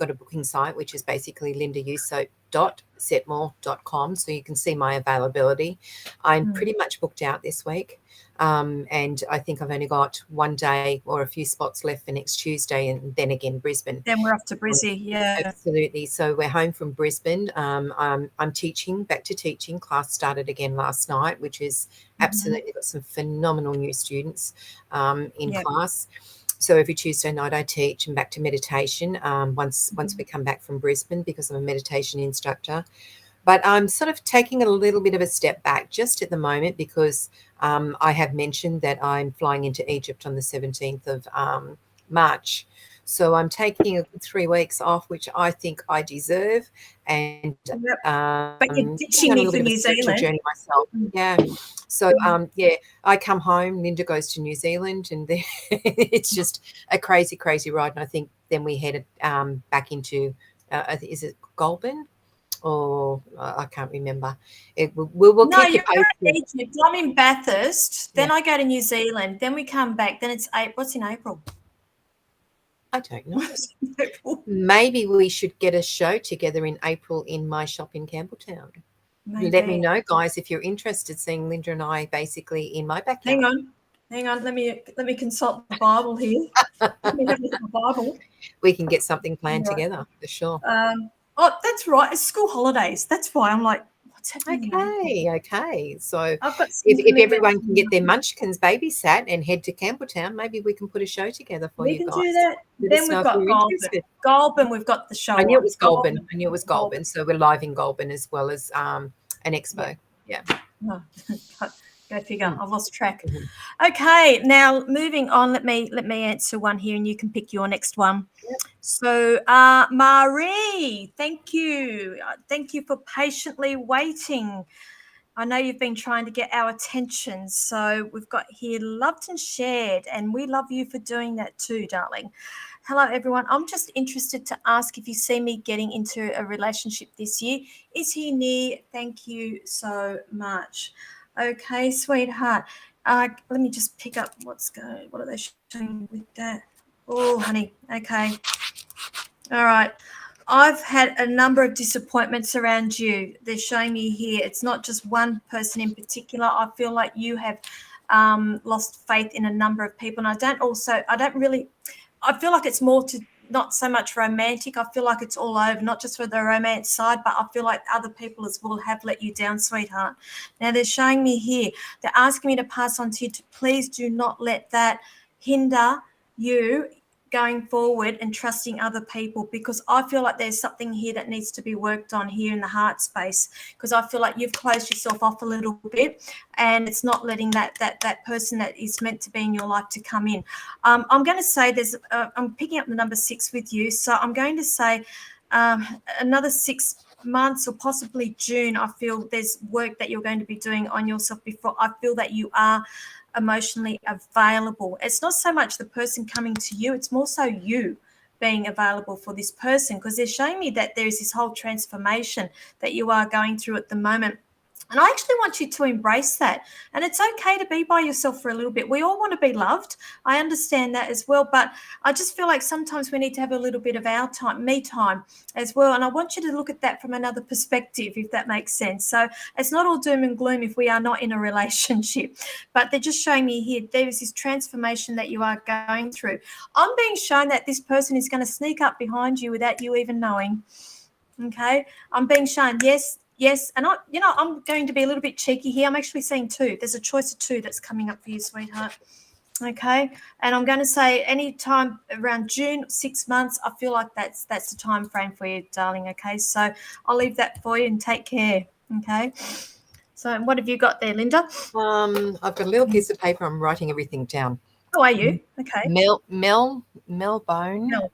got a booking site, which is basically lindayousoap.setmore.com, so you can see my availability. I'm pretty much booked out this week, and I think I've only got one day or a few spots left for next Tuesday, and then again Brisbane. Then we're off to Brizzy, yeah. Absolutely. So we're home from Brisbane. I'm teaching, back to teaching. Class started again last night, which is absolutely got some phenomenal new students in class. So every Tuesday night I teach, and back to meditation once we come back from Brisbane, because I'm a meditation instructor. But I'm sort of taking a little bit of a step back just at the moment, because I have mentioned that I'm flying into Egypt on the 17th of March. So I'm taking 3 weeks off, which I think I deserve. And but you're ditching me for New Zealand. Journey myself. Yeah. So I come home, Linda goes to New Zealand, and it's just a crazy, crazy ride. And I think then we headed back into is it Goulburn? Or I can't remember. We'll no, keep you're in Egypt. I'm in Bathurst. Then I go to New Zealand. Then we come back. Then it's what's in April? I don't know. Maybe we should get a show together in April in my shop in Campbelltown. Maybe. Let me know, guys, if you're interested, seeing Linda and I basically in my backyard. Hang on. Let me consult the Bible here. Let me have a look at the Bible. We can get something planned together for sure. Oh, that's right. It's school holidays. That's why I'm like, what's happening? Okay. So if everyone can get their munchkins babysat and head to Campbelltown, maybe we can put a show together for you guys. We can do that. Then we've got Goulburn. Goulburn, we've got the show. I knew it was Goulburn. So we're live in Goulburn as well as an expo. Yeah. Oh, go figure. I've lost track. Okay, now moving on. Let me answer one here, and you can pick your next one. Yep. So, Marie, thank you. Thank you for patiently waiting. I know you've been trying to get our attention. So we've got here loved and shared, and we love you for doing that too, darling. Hello, everyone. I'm just interested to ask if you see me getting into a relationship this year. Is he near? Thank you so much. Okay, sweetheart. Let me just pick up what are they showing with that? Oh, honey. Okay. All right. I've had a number of disappointments around you. They're showing me here. It's not just one person in particular. I feel like you have lost faith in a number of people. And I feel like it's more to not so much romantic. I feel like it's all over, not just for the romance side, but I feel like other people as well have let you down, sweetheart. Now they're showing me here. They're asking me to pass on to you to please do not let that hinder you going forward and trusting other people, because I feel like there's something here that needs to be worked on here in the heart space, because I feel like you've closed yourself off a little bit and it's not letting that person that is meant to be in your life to come in. I'm going to say I'm picking up the number 6 with you. So I'm going to say another 6 months or possibly June, I feel there's work that you're going to be doing on yourself before I feel that you are emotionally available. It's not so much the person coming to you, it's more so you being available for this person, because they're showing me that there's this whole transformation that you are going through at the moment. And I actually want you to embrace that. And it's okay to be by yourself for a little bit. We all want to be loved. I understand that as well. But I just feel like sometimes we need to have a little bit of our time, me time as well. And I want you to look at that from another perspective, if that makes sense. So it's not all doom and gloom if we are not in a relationship. But they're just showing me here, there is this transformation that you are going through. I'm being shown that this person is going to sneak up behind you without you even knowing. Okay, I'm being shown yes, and I'm going to be a little bit cheeky here. I'm actually seeing 2. There's a choice of 2 that's coming up for you, sweetheart. Okay, and I'm going to say any time around June, 6 months. I feel like that's the time frame for you, darling. Okay, so I'll leave that for you and take care. Okay, so what have you got there, Linda? I've got a little piece of paper. I'm writing everything down. How are you? Okay, Melbone. Mel.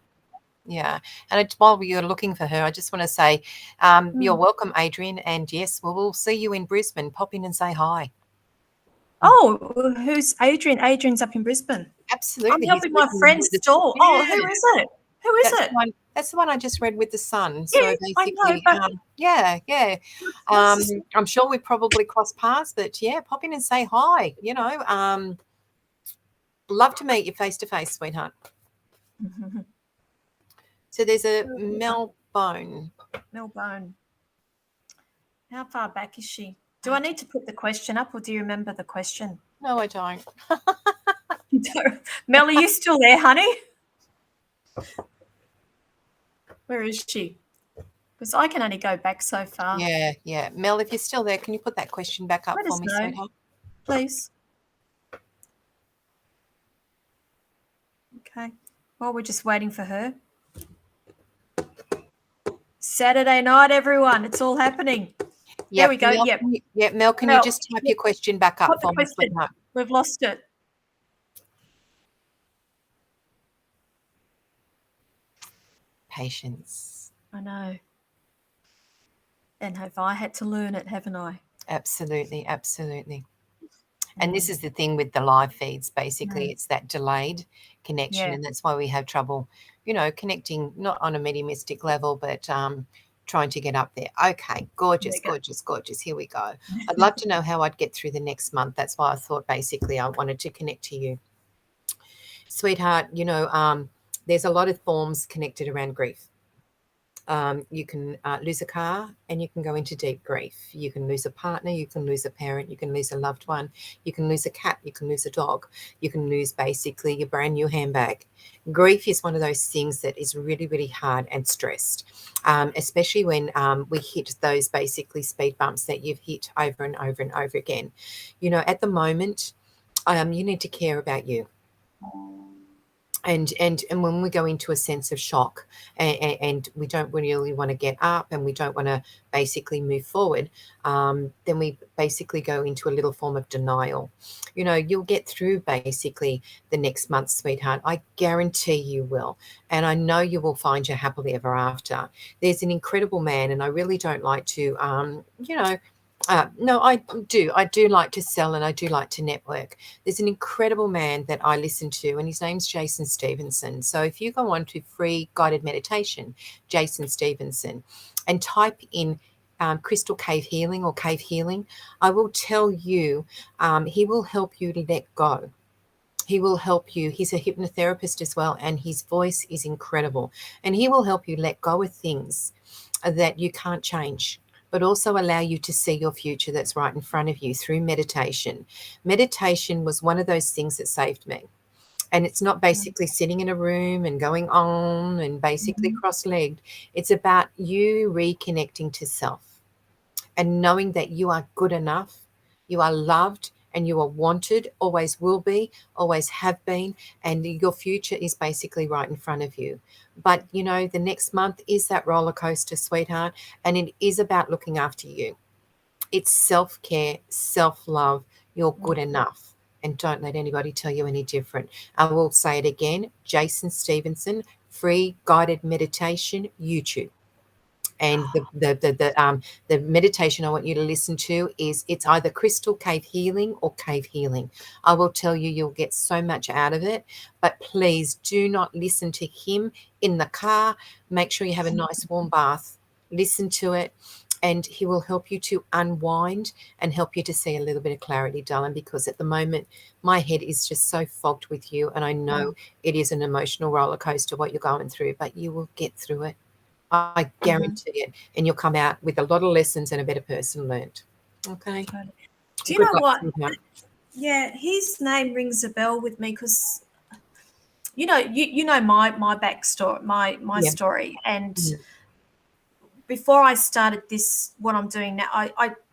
Yeah, and while you're looking for her, I just want to say you're welcome, Adrian, and yes, we'll see you in Brisbane. Pop in and say hi. Oh, who's Adrian? Adrian's up in Brisbane. Absolutely. I'm helping my friend's stall. Yeah. Oh, who is it? Who is it? That's the one I just read with the sun. Yeah, So basically, I know, but yeah. I'm sure we probably cross paths, but yeah, pop in and say hi. Love to meet you face to face, sweetheart. So there's a Melbone. Melbone. How far back is she? Do I need to put the question up, or do you remember the question? No, I don't. Mel, are you still there, honey? Where is she? Because I can only go back so far. Yeah. Mel, if you're still there, can you put that question back up for me, sweetheart? Please. Okay. Well, we're just waiting for her. Saturday night, everyone. It's all happening. There we go. Mel, Mel, can you just type your question back up for me, sweetheart? We've lost it. Patience. I know. And have I had to learn it, haven't I? Absolutely. And this is the thing with the live feeds, basically. It's that delayed connection, and that's why we have trouble, connecting, not on a mediumistic level, but trying to get up there. Okay, gorgeous. Here we go. I'd love to know how I'd get through the next month. That's why I thought basically I wanted to connect to you. Sweetheart, there's a lot of forms connected around grief. You can lose a car and you can go into deep grief. You can lose a partner, you can lose a parent, you can lose a loved one, you can lose a cat, you can lose a dog, you can lose basically your brand new handbag. Grief is one of those things that is really, really hard and stressed, especially when we hit those basically speed bumps that you've hit over and over and over again. At the moment, you need to care about you. And when we go into a sense of shock and we don't really want to get up and we don't want to basically move forward, then we basically go into a little form of denial. You'll get through basically the next month, sweetheart. I guarantee you will. And I know you will find your happily ever after. There's an incredible man, and I really don't like to, no, I do like to sell, and I do like to network. There's an incredible man that I listen to, and his name's Jason Stevenson. So if you go on to free guided meditation, Jason Stevenson, and type in crystal cave healing or cave healing, I will tell you he will help you to let go. He will help you. He's a hypnotherapist as well, and his voice is incredible. And he will help you let go of things that you can't change, but also allow you to see your future that's right in front of you through meditation. Meditation was one of those things that saved me. And it's not basically sitting in a room and going on and basically cross-legged. It's about you reconnecting to self and knowing that you are good enough, you are loved, and you are wanted, always will be, always have been, and your future is basically right in front of you. But, the next month is that roller coaster, sweetheart, and it is about looking after you. It's self-care, self-love. You're good enough, and don't let anybody tell you any different. I will say it again, Jason Stevenson, free guided meditation, YouTube. And the meditation I want you to listen to is, it's either crystal cave healing or cave healing. I will tell you, you'll get so much out of it. But please do not listen to him in the car. Make sure you have a nice warm bath. Listen to it, and he will help you to unwind and help you to see a little bit of clarity, darling, because at the moment my head is just so fogged with you, and I know it is an emotional roller coaster what you're going through, but you will get through it. I guarantee it. And you'll come out with a lot of lessons and a better person learned. Okay. Do you Good know luck, what? sweetheart. Yeah, his name rings a bell with me because you know my backstory, my Yeah. story, and Yeah. before I started this, what I'm doing now,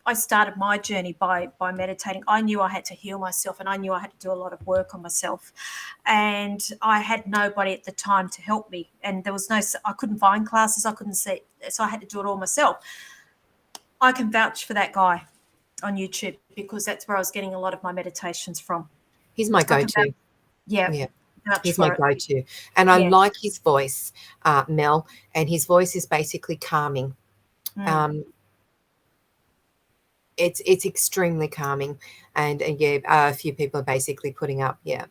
I started my journey by meditating. I knew I had to heal myself, and I knew I had to do a lot of work on myself, and I had nobody at the time to help me, and there was I couldn't find classes, I couldn't see, so I had to do it all myself. I can vouch for that guy on YouTube because that's where I was getting a lot of my meditations from. He's my I can go-to. yeah, vouch He's my for it. go-to. And I Yeah. like his voice, Mel, and his voice is basically calming. It's extremely calming. And yeah, a few people are basically putting up, What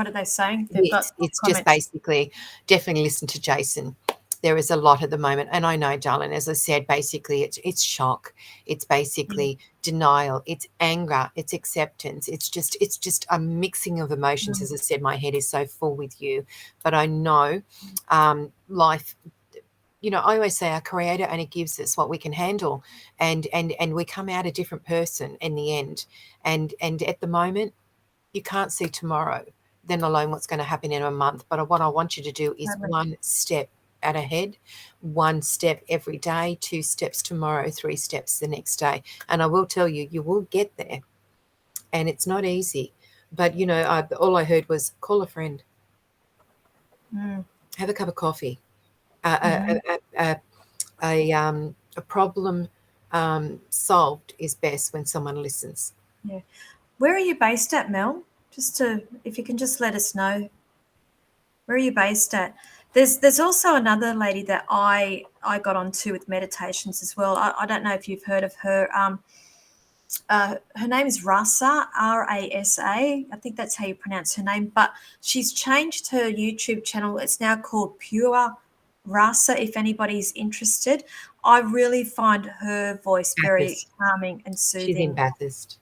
are they saying? They've got it's just comments. basically, definitely listen to Jason. There is a lot at the moment, and I know, darling, as I said, basically it's shock, it's basically denial, it's anger, it's acceptance, it's just a mixing of emotions. As I said, my head is so full with you, but I know life, I always say our creator only gives us what we can handle, and we come out a different person in the end. And at the moment, you can't see tomorrow, then alone what's going to happen in a month. But what I want you to do is one step at ahead, one step every day, 2 steps tomorrow, 3 steps the next day. And I will tell you, you will get there. And it's not easy. But, all I heard was call a friend, have a cup of coffee, a problem solved is best when someone listens. Yeah. Where are you based at, Mel? If you can just let us know. Where are you based at? There's also another lady that I got onto with meditations as well. I don't know if you've heard of her. Her name is Rasa, Rasa. I think that's how you pronounce her name. But she's changed her YouTube channel. It's now called Pure Rasa, if anybody's interested. I really find her voice very Bathurst. calming and soothing. She's in Bathurst.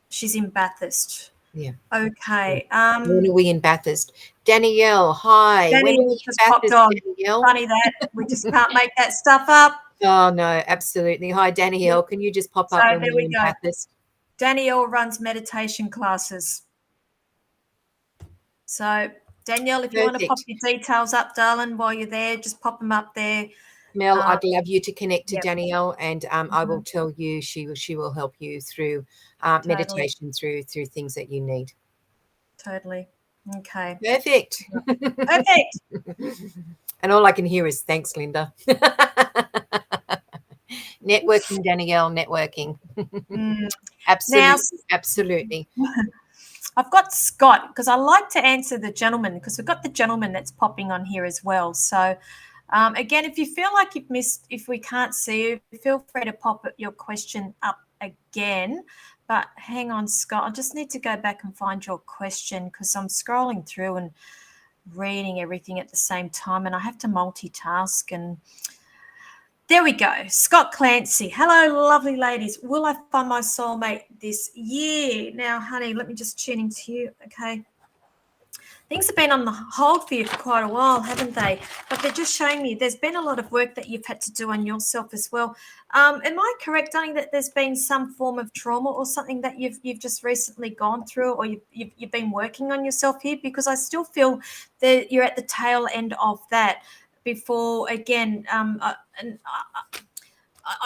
She's in Bathurst. Yeah. Okay. When are we in Bathurst? Danielle, hi. Danielle just popped on. Danielle? Funny that. We just can't make that stuff up. Oh, no, absolutely. Hi, Danielle. Can you just pop up when there we're we in go. Bathurst? Danielle runs meditation classes. So, Danielle, if you want to pop your details up, darling, while you're there, just pop them up there. Mel, I'd love you to connect to Yep. Danielle, and I will tell you she will help you through meditation, through things that you need. Totally. Okay. Perfect. Perfect. And all I can hear is thanks, Lynda. Networking, Danielle, networking. Absolutely. I've got Scott, because I like to answer the gentleman, because we've got the gentleman that's popping on here as well. So, again, if you feel like you've missed, if we can't see you, feel free to pop your question up again. But hang on, Scott, I just need to go back and find your question because I'm scrolling through and reading everything at the same time, and I have to multitask. And there we go. Scott Clancy. Hello, lovely ladies. Will I find my soulmate this year? Now, honey, let me just tune into you. Okay. Things have been on the hold for you for quite a while, haven't they? But they're just showing me there's been a lot of work that you've had to do on yourself as well. Am I correct, darling, that there's been some form of trauma or something that you've just recently gone through, or you've been working on yourself here? Because I still feel that you're at the tail end of that. Before again, I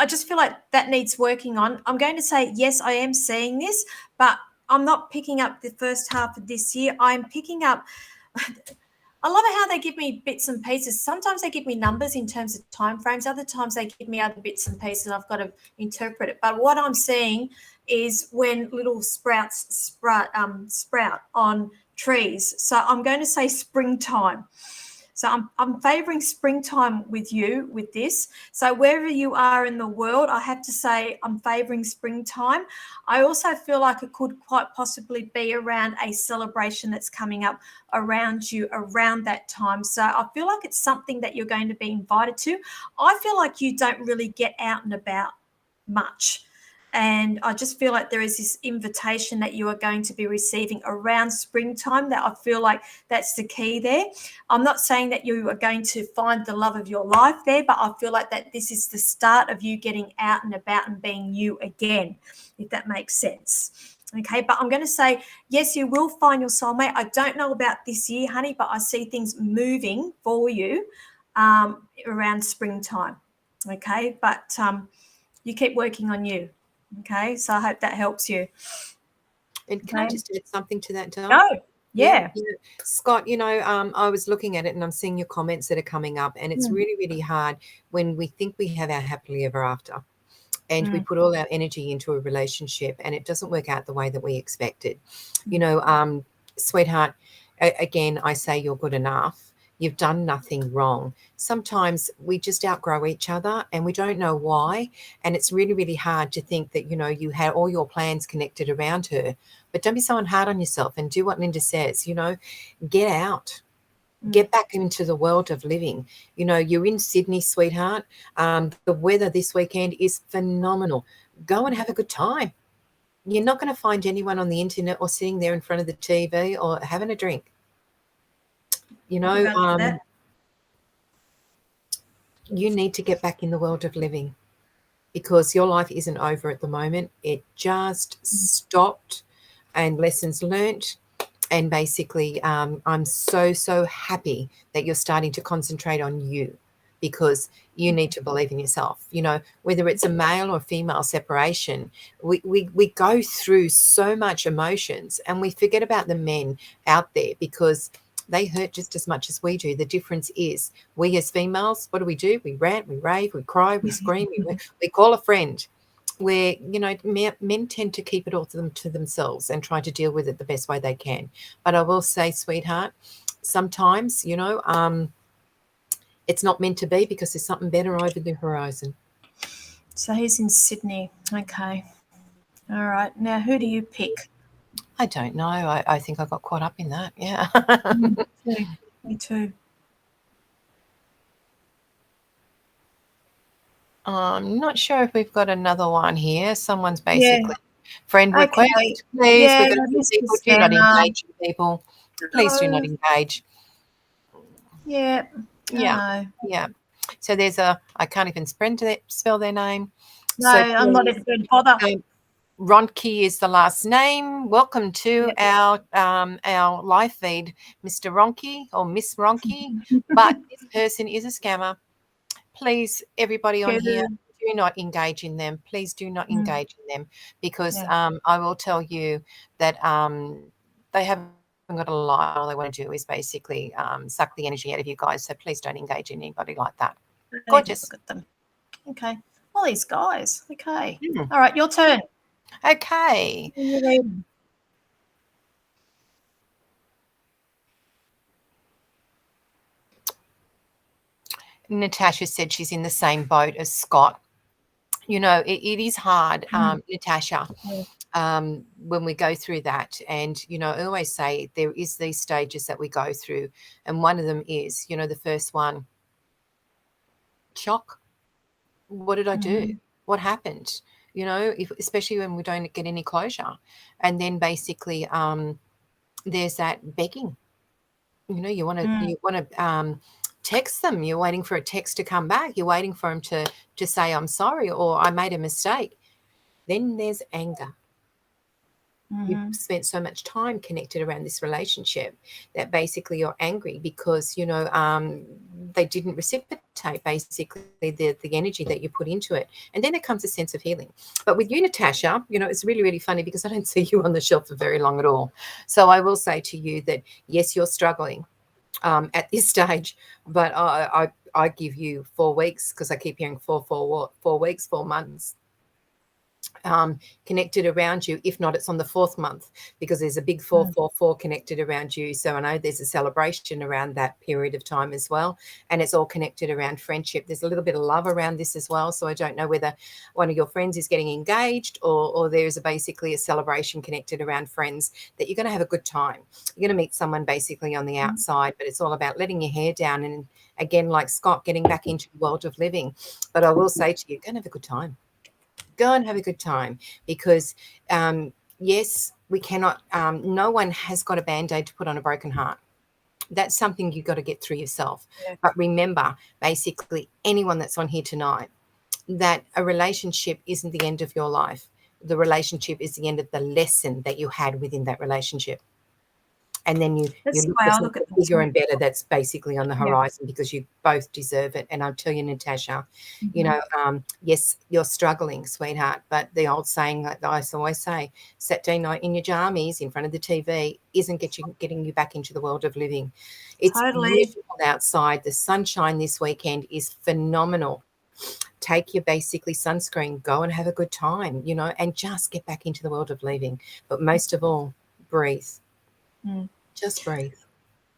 just feel like that needs working on. I'm going to say yes, I am seeing this, but I'm not picking up the first half of this year. I'm picking up. I love how they give me bits and pieces. Sometimes they give me numbers in terms of time frames. Other times they give me other bits and pieces. I've got to interpret it. But what I'm seeing is when little sprouts sprout on trees. So I'm going to say springtime. So I'm favoring springtime with you with this. So wherever you are in the world, I have to say I'm favoring springtime. I also feel like it could quite possibly be around a celebration that's coming up around you around that time. So I feel like it's something that you're going to be invited to. I feel like you don't really get out and about much. And I just feel like there is this invitation that you are going to be receiving around springtime, that I feel like that's the key there. I'm not saying that you are going to find the love of your life there, but I feel like that this is the start of you getting out and about and being you again, if that makes sense. Okay, but I'm going to say, yes, you will find your soulmate. I don't know about this year, honey, but I see things moving for you around springtime. Okay, but you keep working on you. Okay, so I hope that helps you. And can I just add something to that, Del? Go. Yeah. Scott, I was looking at it and I'm seeing your comments that are coming up, and it's really, really hard when we think we have our happily ever after and we put all our energy into a relationship and it doesn't work out the way that we expected. Sweetheart, again, I say you're good enough. You've done nothing wrong. Sometimes we just outgrow each other and we don't know why. And it's really, really hard to think that, you had all your plans connected around her. But don't be so hard on yourself and do what Lynda says, get out. Get back into the world of living. You're in Sydney, sweetheart. The weather this weekend is phenomenal. Go and have a good time. You're not going to find anyone on the internet or sitting there in front of the TV or having a drink. You need to get back in the world of living because your life isn't over at the moment. It just stopped, and lessons learnt. And basically, I'm so happy that you're starting to concentrate on you, because you need to believe in yourself. Whether it's a male or female separation, we go through so much emotions and we forget about the men out there because they hurt just as much as we do. The difference is we as females, what do? We rant, we rave, we cry, we scream, we call a friend. Where, men tend to keep it all to themselves and try to deal with it the best way they can. But I will say, sweetheart, sometimes, it's not meant to be because there's something better over the horizon. So he's in Sydney. Okay. All right. Now, who do you pick? I don't know. I think I got caught up in that. Yeah. Me too. I'm not sure if we've got another one here. Someone's basically friend request. Please, we've got a few people. Do not engage, people. Please do not engage. Yeah. Yeah. Yeah. So there's I can't even spell their name. No, I'm not even going to bother. Ronke is the last name. Welcome to our live feed, Mr. Ronke or Miss Ronke. But this person is a scammer. Please, everybody on here, do not engage in them. Please do not engage in them, because I will tell you that they haven't got a lot. All they want to do is basically suck the energy out of you guys. So please don't engage in anybody like that. Gorgeous. Look at them. Okay. All these guys. Okay. All right, your turn. Okay. Natasha said she's in the same boat as Scott. It is hard, Natasha, when we go through that. And, I always say there is these stages that we go through. And one of them is, the first one, shock. What did I do? What happened? Especially when we don't get any closure. And then basically there's that begging. You want to text them. You're waiting for a text to come back. You're waiting for them to say, I'm sorry, or I made a mistake. Then there's anger. You've spent so much time connected around this relationship that basically you're angry because, they didn't reciprocate basically the energy that you put into it. And then there comes a sense of healing. But with you, Natasha, it's really, really funny because I don't see you on the shelf for very long at all. So I will say to you that, yes, you're struggling at this stage, but I give you 4 weeks, because I keep hearing 4 weeks, 4 months. connected around you. If not, it's on the 4th month, because there's a big 444 connected around you. So I know there's a celebration around that period of time as well, and it's all connected around friendship. There's a little bit of love around this as well. So I don't know whether one of your friends is getting engaged, or there's basically a celebration connected around friends, that you're going to have a good time. You're going to meet someone basically on the outside, but it's all about letting your hair down, and again, like Scott, getting back into the world of living. But I will say to you, go and have a good time. Go and have a good time, because yes, we cannot, no one has got a band-aid to put on a broken heart. That's something you've got to get through yourself. Yeah. But remember, basically, anyone that's on here tonight, that a relationship isn't the end of your life. The relationship is the end of the lesson that you had within that relationship. And then you look for something bigger and better that's basically on the horizon, because you both deserve it. And I'll tell you, Natasha, you know, yes, you're struggling, sweetheart, but the old saying that I always say, Saturday night in your jammies in front of the TV isn't getting you back into the world of living. It's beautiful outside. The sunshine this weekend is phenomenal. Take your basically sunscreen, go and have a good time, you know, and just get back into the world of living. But most of all, breathe. Just breathe.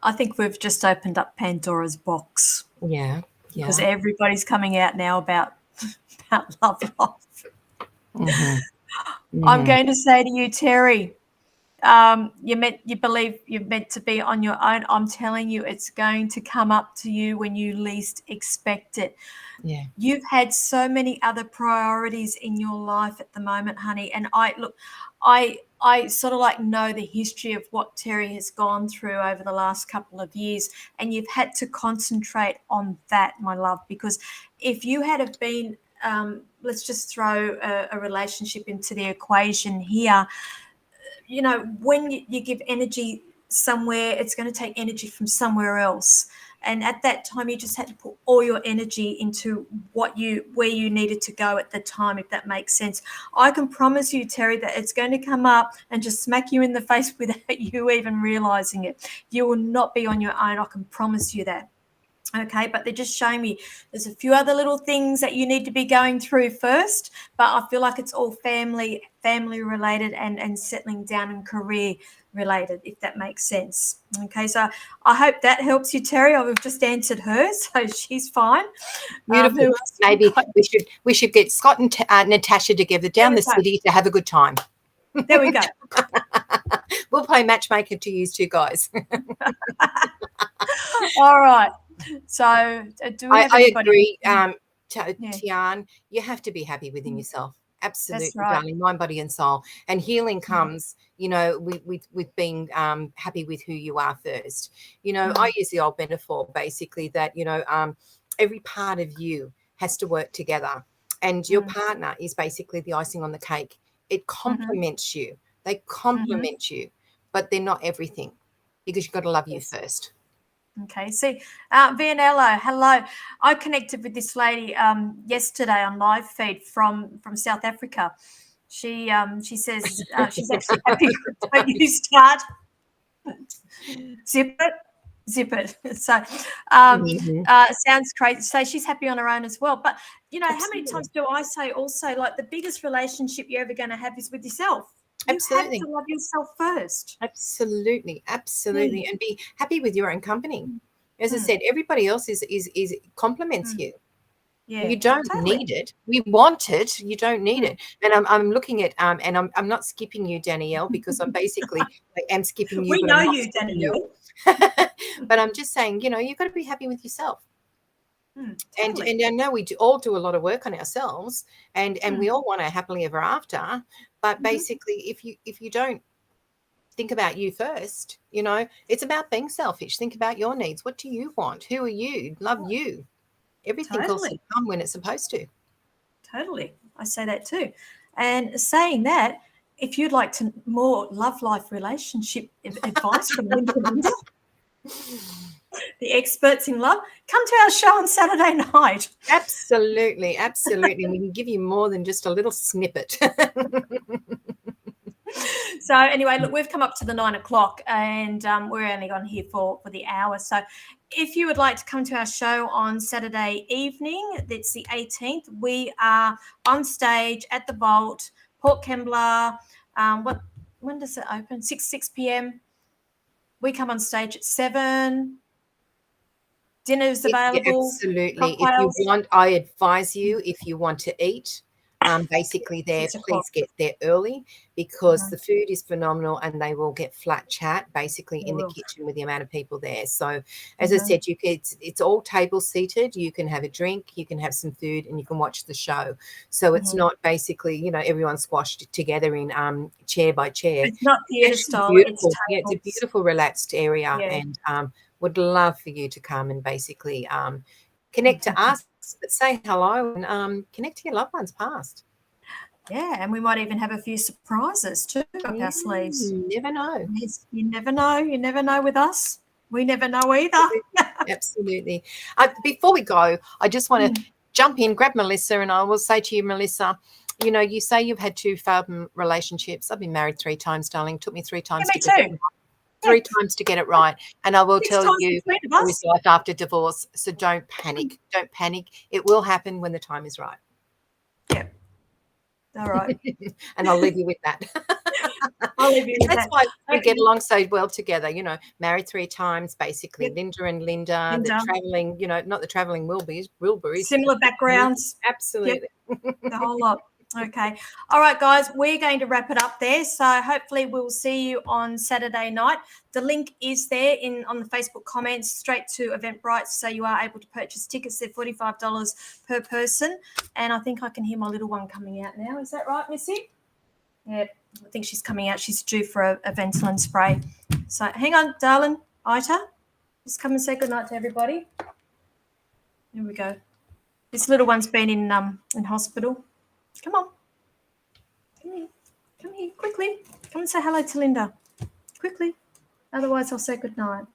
I think we've just opened up Pandora's box. Yeah. Because everybody's coming out now about love life. I'm going to say to you, Terry, you believe you're meant to be on your own. I'm telling you, it's going to come up to you when you least expect it. Yeah. You've had so many other priorities in your life at the moment, honey. And I sort of like know the history of what Terry has gone through over the last couple of years, and you've had to concentrate on that, my love, because if you had have been, let's just throw a relationship into the equation here, you know, when you give energy somewhere, it's going to take energy from somewhere else. And at that time, you just had to put all your energy into where you needed to go at the time, if that makes sense. I can promise you, Terry, that it's going to come up and just smack you in the face without you even realizing it. You will not be on your own. I can promise you that. Okay, but they're just showing me there's a few other little things that you need to be going through first, but I feel like it's all family related and settling down and career related, if that makes sense. Okay, so I hope that helps you, Terry. I've just answered her, so she's fine. Beautiful. Maybe we should get Scott and Natasha together down the city to have a good time. There we go. We'll play matchmaker to you two guys. All right. So do we have I agree, Tian. You have to be happy within yourself. Absolutely, right, darling, mind, body, and soul. And healing comes, you know, with being happy with who you are first. You know, I use the old metaphor basically that, you know, every part of you has to work together, and your partner is basically the icing on the cake. It complements you. They complement you, but they're not everything, because you've got to love you first. Okay, see, Vianello, hello. I connected with this lady yesterday on live feed from South Africa. She says she's actually happy. Don't you start? Zip it. So sounds crazy. So she's happy on her own as well. But you know, how many times do I say also, like, the biggest relationship you're ever going to have is with yourself? Absolutely. You have to love yourself first. Absolutely. And be happy with your own company. As I said, everybody else is compliments you. Yeah, you don't need it. We want it. You don't need it. And I'm looking at and I'm not skipping you, Danielle, because I'm basically I am skipping you. We know you, Danielle. But I'm just saying, you know, you've got to be happy with yourself. Totally. And I know we all do a lot of work on ourselves, and we all want a happily ever after. But basically, if you don't think about you first, you know, it's about being selfish. Think about your needs. What do you want? Who are you? Love you. Everything else will come when it's supposed to. Totally. I say that too. And saying that, if you'd like more love life relationship advice from Lynda Linda, the experts in love, come to our show on Saturday night. Absolutely. We can give you more than just a little snippet. So anyway, look, we've come up to the 9 o'clock, and we're only on here for the hour. So if you would like to come to our show on Saturday evening, that's the 18th, we are on stage at the Vault, Port Kembla. When does it open? 6 p.m. We come on stage at 7. Dinner's available. Absolutely. Cocktails. If you want, I advise you, if you want to eat, basically there, 6 o'clock. please get there early, because the food is phenomenal and they will get flat chat basically in the kitchen with the amount of people there. So as I said, it's all table seated. You can have a drink, you can have some food, and you can watch the show. So it's not basically, you know, everyone squashed together in chair by chair. It's not theatre It's style. beautiful. It's Yeah, it's a beautiful, relaxed area, and would love for you to come and basically connect to us, but say hello and connect to your loved ones past. Yeah, and we might even have a few surprises too up our sleeves. You never know. You never know. You never know with us. We never know either. Absolutely. Before we go, I just want to jump in, grab Melissa, and I will say to you, Melissa, you know, you say you've had 2 failed relationships. I've been married 3 times, darling. It took me 3 times to get it right. 3 times to get it right. And I will tell you, there is life after divorce. So don't panic. Don't panic. It will happen when the time is right. Yeah. All right. And I'll leave you with that. I'll leave you with That's that. why we get along so well together. You know, married 3 times, basically. Lynda and Linda. The traveling, you know, not the traveling Wilburys. Similar backgrounds. Absolutely. The whole lot. Okay. All right, guys, we're going to wrap it up there. So hopefully we'll see you on Saturday night. The link is there on the Facebook comments, straight to Eventbrite. So you are able to purchase tickets. They're $45 per person. And I think I can hear my little one coming out now. Is that right, Missy? Yeah, I think she's coming out. She's due for a Ventolin spray. So hang on, darling. Ita, just come and say goodnight to everybody. Here we go. This little one's been in hospital. Come on. Come here, quickly. Come and say hello to Linda. Quickly. Otherwise, I'll say goodnight.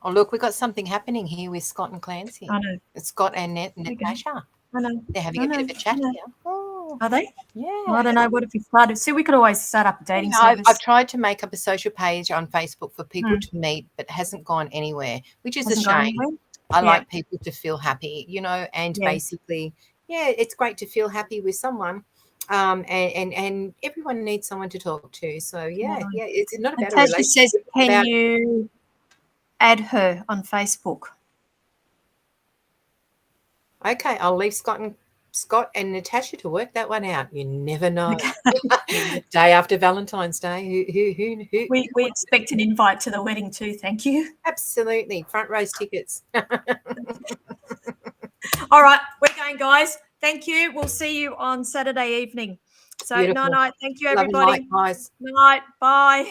Oh, look, we've got something happening here with Scott and Clancy. I know. It's Scott and Natasha. I know. They're having a bit of a chat here. Oh. Are they? Yeah. Well, I don't know. What if we started? See, we could always start up a dating service. I've tried to make up a social page on Facebook for people to meet, but it hasn't gone anywhere, which is a shame. I like people to feel happy, you know, and basically, it's great to feel happy with someone. And everyone needs someone to talk to. So, it's not about a relationship. Natasha says, can you add her on Facebook? Okay, I'll leave Scott and Natasha to work that one out. You never know. Day after Valentine's Day. Who? We expect an invite to the wedding too. Thank you. Absolutely. Front rows tickets. All right, we're going, guys. Thank you. We'll see you on Saturday evening. So, night. Thank you, everybody. Night, guys. Night. Bye.